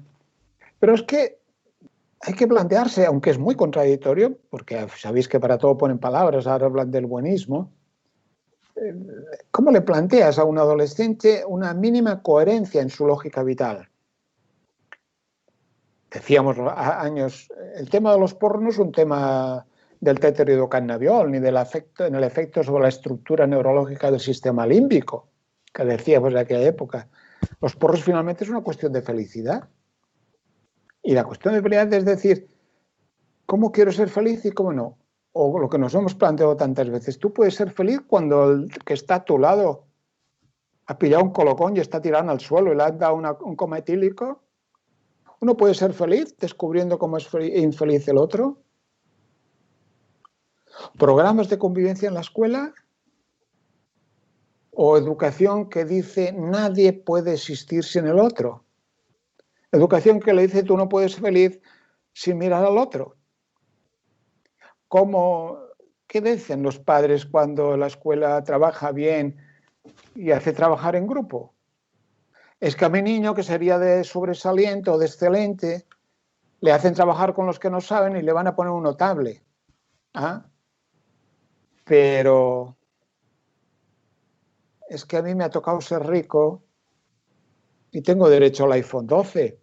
Pero es que hay que plantearse, aunque es muy contradictorio, porque sabéis que para todo ponen palabras, ahora hablan del buenismo, ¿cómo le planteas a un adolescente una mínima coherencia en su lógica vital? Decíamos años, el tema de los porros no es un tema del tetrahidrocannabiol ni del en el efecto sobre la estructura neurológica del sistema límbico, que decíamos en aquella época. Los porros finalmente es una cuestión de felicidad. Y la cuestión de felicidad es decir, ¿cómo quiero ser feliz y cómo no? O lo que nos hemos planteado tantas veces, tú puedes ser feliz cuando el que está a tu lado ha pillado un colocón y está tirado al suelo y le has dado un coma etílico. Uno puede ser feliz descubriendo cómo es infeliz el otro. Programas de convivencia en la escuela o educación que dice nadie puede existir sin el otro. Educación que le dice tú no puedes ser feliz sin mirar al otro. ¿Qué dicen los padres cuando la escuela trabaja bien y hace trabajar en grupo? Es que a mi niño, que sería de sobresaliente o de excelente, le hacen trabajar con los que no saben y le van a poner un notable. ¿Ah? Pero es que a mí me ha tocado ser rico y tengo derecho al iPhone 12.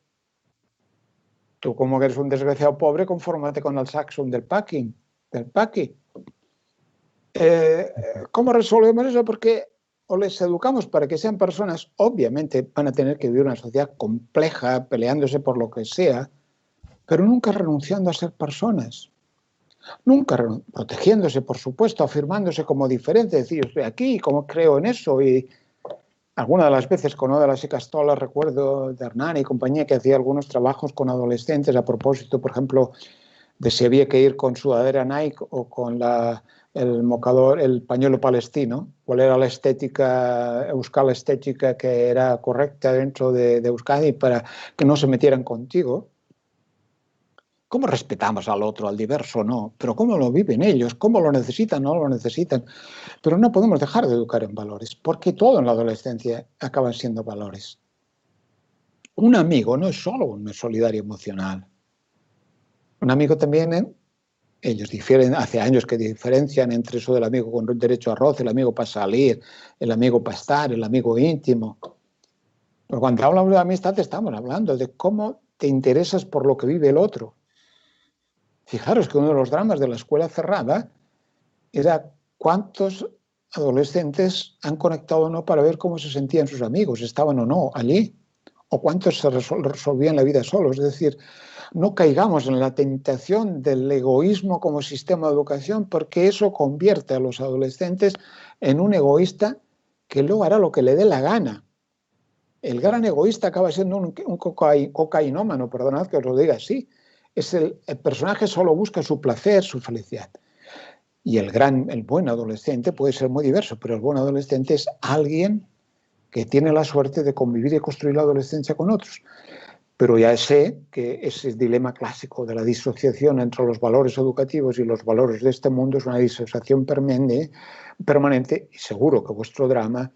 Tú, como que eres un desgraciado pobre, confórmate con el Samsung del Paqui. ¿Cómo resolvemos eso? Porque o les educamos para que sean personas, obviamente van a tener que vivir una sociedad compleja, peleándose por lo que sea, pero nunca renunciando a ser personas. Nunca protegiéndose, por supuesto, afirmándose como diferente, decir, yo estoy aquí, como creo en eso. Y alguna de las veces con Oda las Castola, recuerdo de Hernani y compañía, que hacía algunos trabajos con adolescentes a propósito, por ejemplo, de si había que ir con sudadera Nike o con el mocador, el pañuelo palestino, cuál era la estética, Euskal estética que era correcta dentro de Euskadi para que no se metieran contigo. ¿Cómo respetamos al otro, al diverso? No, pero ¿cómo lo viven ellos? ¿Cómo lo necesitan? No lo necesitan. Pero no podemos dejar de educar en valores, porque todo en la adolescencia acaban siendo valores. Un amigo no es solo un solidario emocional. Un amigo también, ellos difieren, hace años que diferencian entre eso del amigo con derecho a roce, el amigo para salir, el amigo para estar, el amigo íntimo. Pero cuando hablamos de amistad estamos hablando de cómo te interesas por lo que vive el otro. Fijaros que uno de los dramas de la escuela cerrada era cuántos adolescentes han conectado o no para ver cómo se sentían sus amigos, estaban o no allí, o cuántos se resolvían la vida solos. Es decir, no caigamos en la tentación del egoísmo como sistema de educación, porque eso convierte a los adolescentes en un egoísta que luego hará lo que le dé la gana. El gran egoísta acaba siendo un cocainómano, perdonad que os lo diga así. El personaje solo busca su placer, su felicidad. Y el buen adolescente puede ser muy diverso, pero el buen adolescente es alguien que tiene la suerte de convivir y construir la adolescencia con otros. Pero ya sé que ese dilema clásico de la disociación entre los valores educativos y los valores de este mundo es una disociación permanente, y seguro que vuestro drama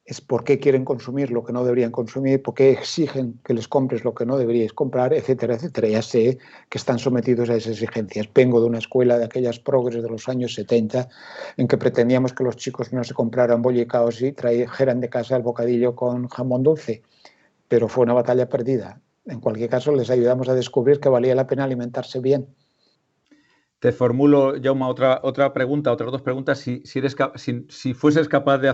es por qué quieren consumir lo que no deberían consumir, por qué exigen que les compres lo que no deberíais comprar, etcétera, etcétera. Ya sé que están sometidos a esas exigencias. Vengo de una escuela de aquellas progres de los años 70 en que pretendíamos que los chicos no se compraran bollicaos y trajeran de casa el bocadillo con jamón dulce, pero fue una batalla perdida. En cualquier caso, les ayudamos a descubrir que valía la pena alimentarse bien. Te formulo, Jaume, otra pregunta, otras dos preguntas, si fueses capaz de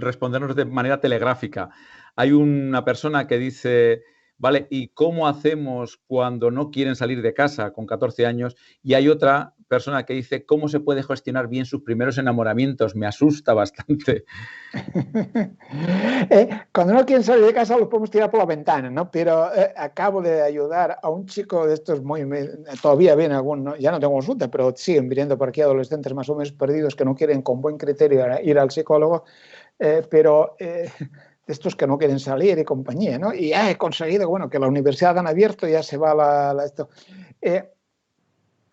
respondernos de manera telegráfica. Hay una persona que dice, vale, ¿y cómo hacemos cuando no quieren salir de casa con 14 años? Y hay otra persona que dice, ¿cómo se puede gestionar bien sus primeros enamoramientos? Me asusta bastante. Cuando no quieren salir de casa los podemos tirar por la ventana, ¿no? Pero acabo de ayudar a un chico de estos todavía viene algún, ya no tengo consulta, pero siguen viniendo por aquí adolescentes más o menos perdidos que no quieren con buen criterio ir al psicólogo, pero de estos que no quieren salir y compañía, ¿no? Y he conseguido, bueno, que la universidad han abierto, ya se va esto.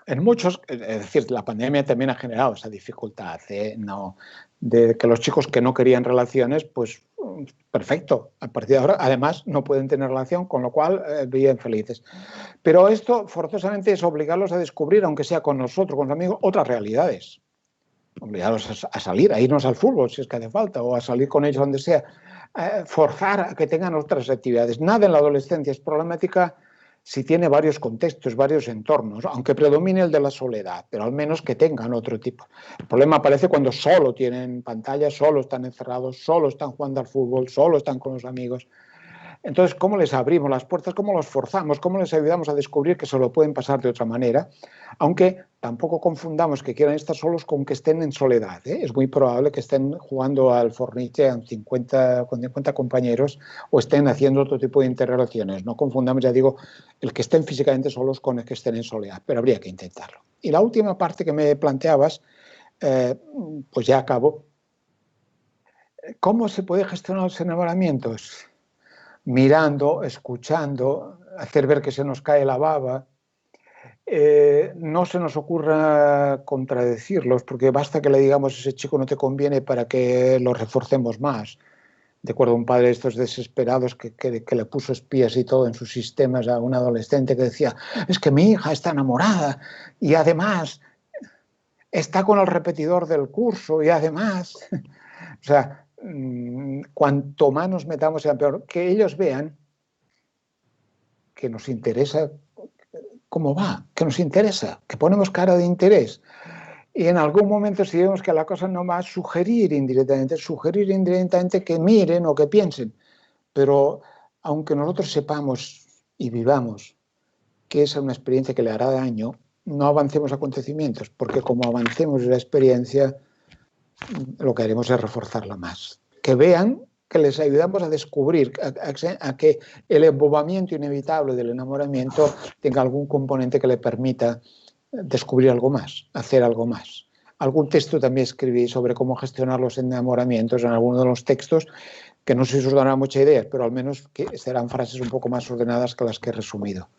En muchos, es decir, la pandemia también ha generado esa dificultad, no, de que los chicos que no querían relaciones, pues perfecto, a partir de ahora además no pueden tener relación, con lo cual viven felices. Pero esto forzosamente es obligarlos a descubrir, aunque sea con nosotros, con los amigos, otras realidades. Obligarlos a salir, a irnos al fútbol si es que hace falta, o a salir con ellos donde sea. Forzar a que tengan otras actividades. Nada en la adolescencia es problemática si tiene varios contextos, varios entornos, aunque predomine el de la soledad, pero al menos que tengan otro tipo. El problema aparece cuando solo tienen pantalla, solo están encerrados, solo están jugando al fútbol, solo están con los amigos. Entonces, ¿cómo les abrimos las puertas? ¿Cómo los forzamos? ¿Cómo les ayudamos a descubrir que se lo pueden pasar de otra manera? Aunque tampoco confundamos que quieran estar solos con que estén en soledad, ¿eh? Es muy probable que estén jugando al Fortnite con 50 compañeros o estén haciendo otro tipo de interrelaciones. No confundamos, ya digo, el que estén físicamente solos con el que estén en soledad, pero habría que intentarlo. Y la última parte que me planteabas, pues ya acabo. ¿Cómo se puede gestionar los enamoramientos? Mirando, escuchando, hacer ver que se nos cae la baba. No se nos ocurra contradecirlos, porque basta que le digamos ese chico no te conviene para que lo reforcemos más. De acuerdo a un padre de estos desesperados que le puso espías y todo en sus sistemas a un adolescente que decía, es que mi hija está enamorada y además está con el repetidor del curso y además, o sea, cuanto más nos metamos sea peor. Que ellos vean que nos interesa cómo va, que nos interesa, que ponemos cara de interés. Y en algún momento, si vemos que la cosa no va, sugerir indirectamente que miren o que piensen. Pero aunque nosotros sepamos y vivamos que esa es una experiencia que le hará daño, no avancemos acontecimientos, porque como avancemos en la experiencia, lo que haremos es reforzarla más. Que vean que les ayudamos a descubrir, a que el embobamiento inevitable del enamoramiento tenga algún componente que le permita descubrir algo más, hacer algo más. Algún texto también escribí sobre cómo gestionar los enamoramientos en alguno de los textos, que no sé si os dará mucha idea, pero al menos que serán frases un poco más ordenadas que las que he resumido.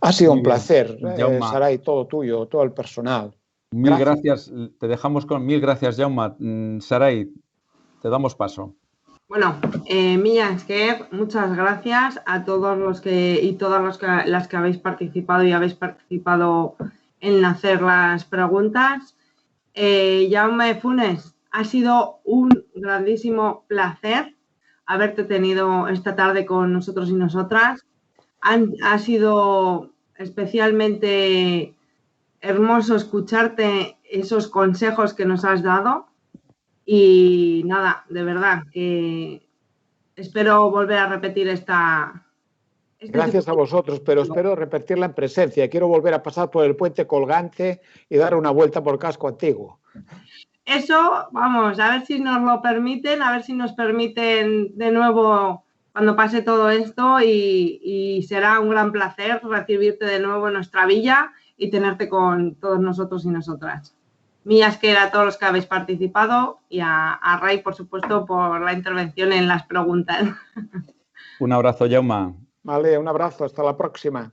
Ha sido un placer, Saray, todo tuyo, todo el personal. Mil gracias, te dejamos con mil gracias, Jaume. Saray, te damos paso. Bueno, Milla Esquer, muchas gracias a todos los que y todas las que habéis participado y habéis participado en hacer las preguntas. Jaume Funes, ha sido un grandísimo placer haberte tenido esta tarde con nosotros y nosotras. Ha sido especialmente hermoso escucharte esos consejos que nos has dado. Y nada, de verdad, que espero volver a repetir Gracias a vosotros, pero espero repetirla en presencia. Quiero volver a pasar por el puente colgante y dar una vuelta por Casco Antiguo. Eso, vamos, a ver si nos lo permiten, a ver si nos permiten de nuevo cuando pase todo esto y será un gran placer recibirte de nuevo en nuestra villa y tenerte con todos nosotros y nosotras. Millas que a todos los que habéis participado y a Ray, por supuesto, por la intervención en las preguntas. Un abrazo, Jaume. Vale, un abrazo, hasta la próxima.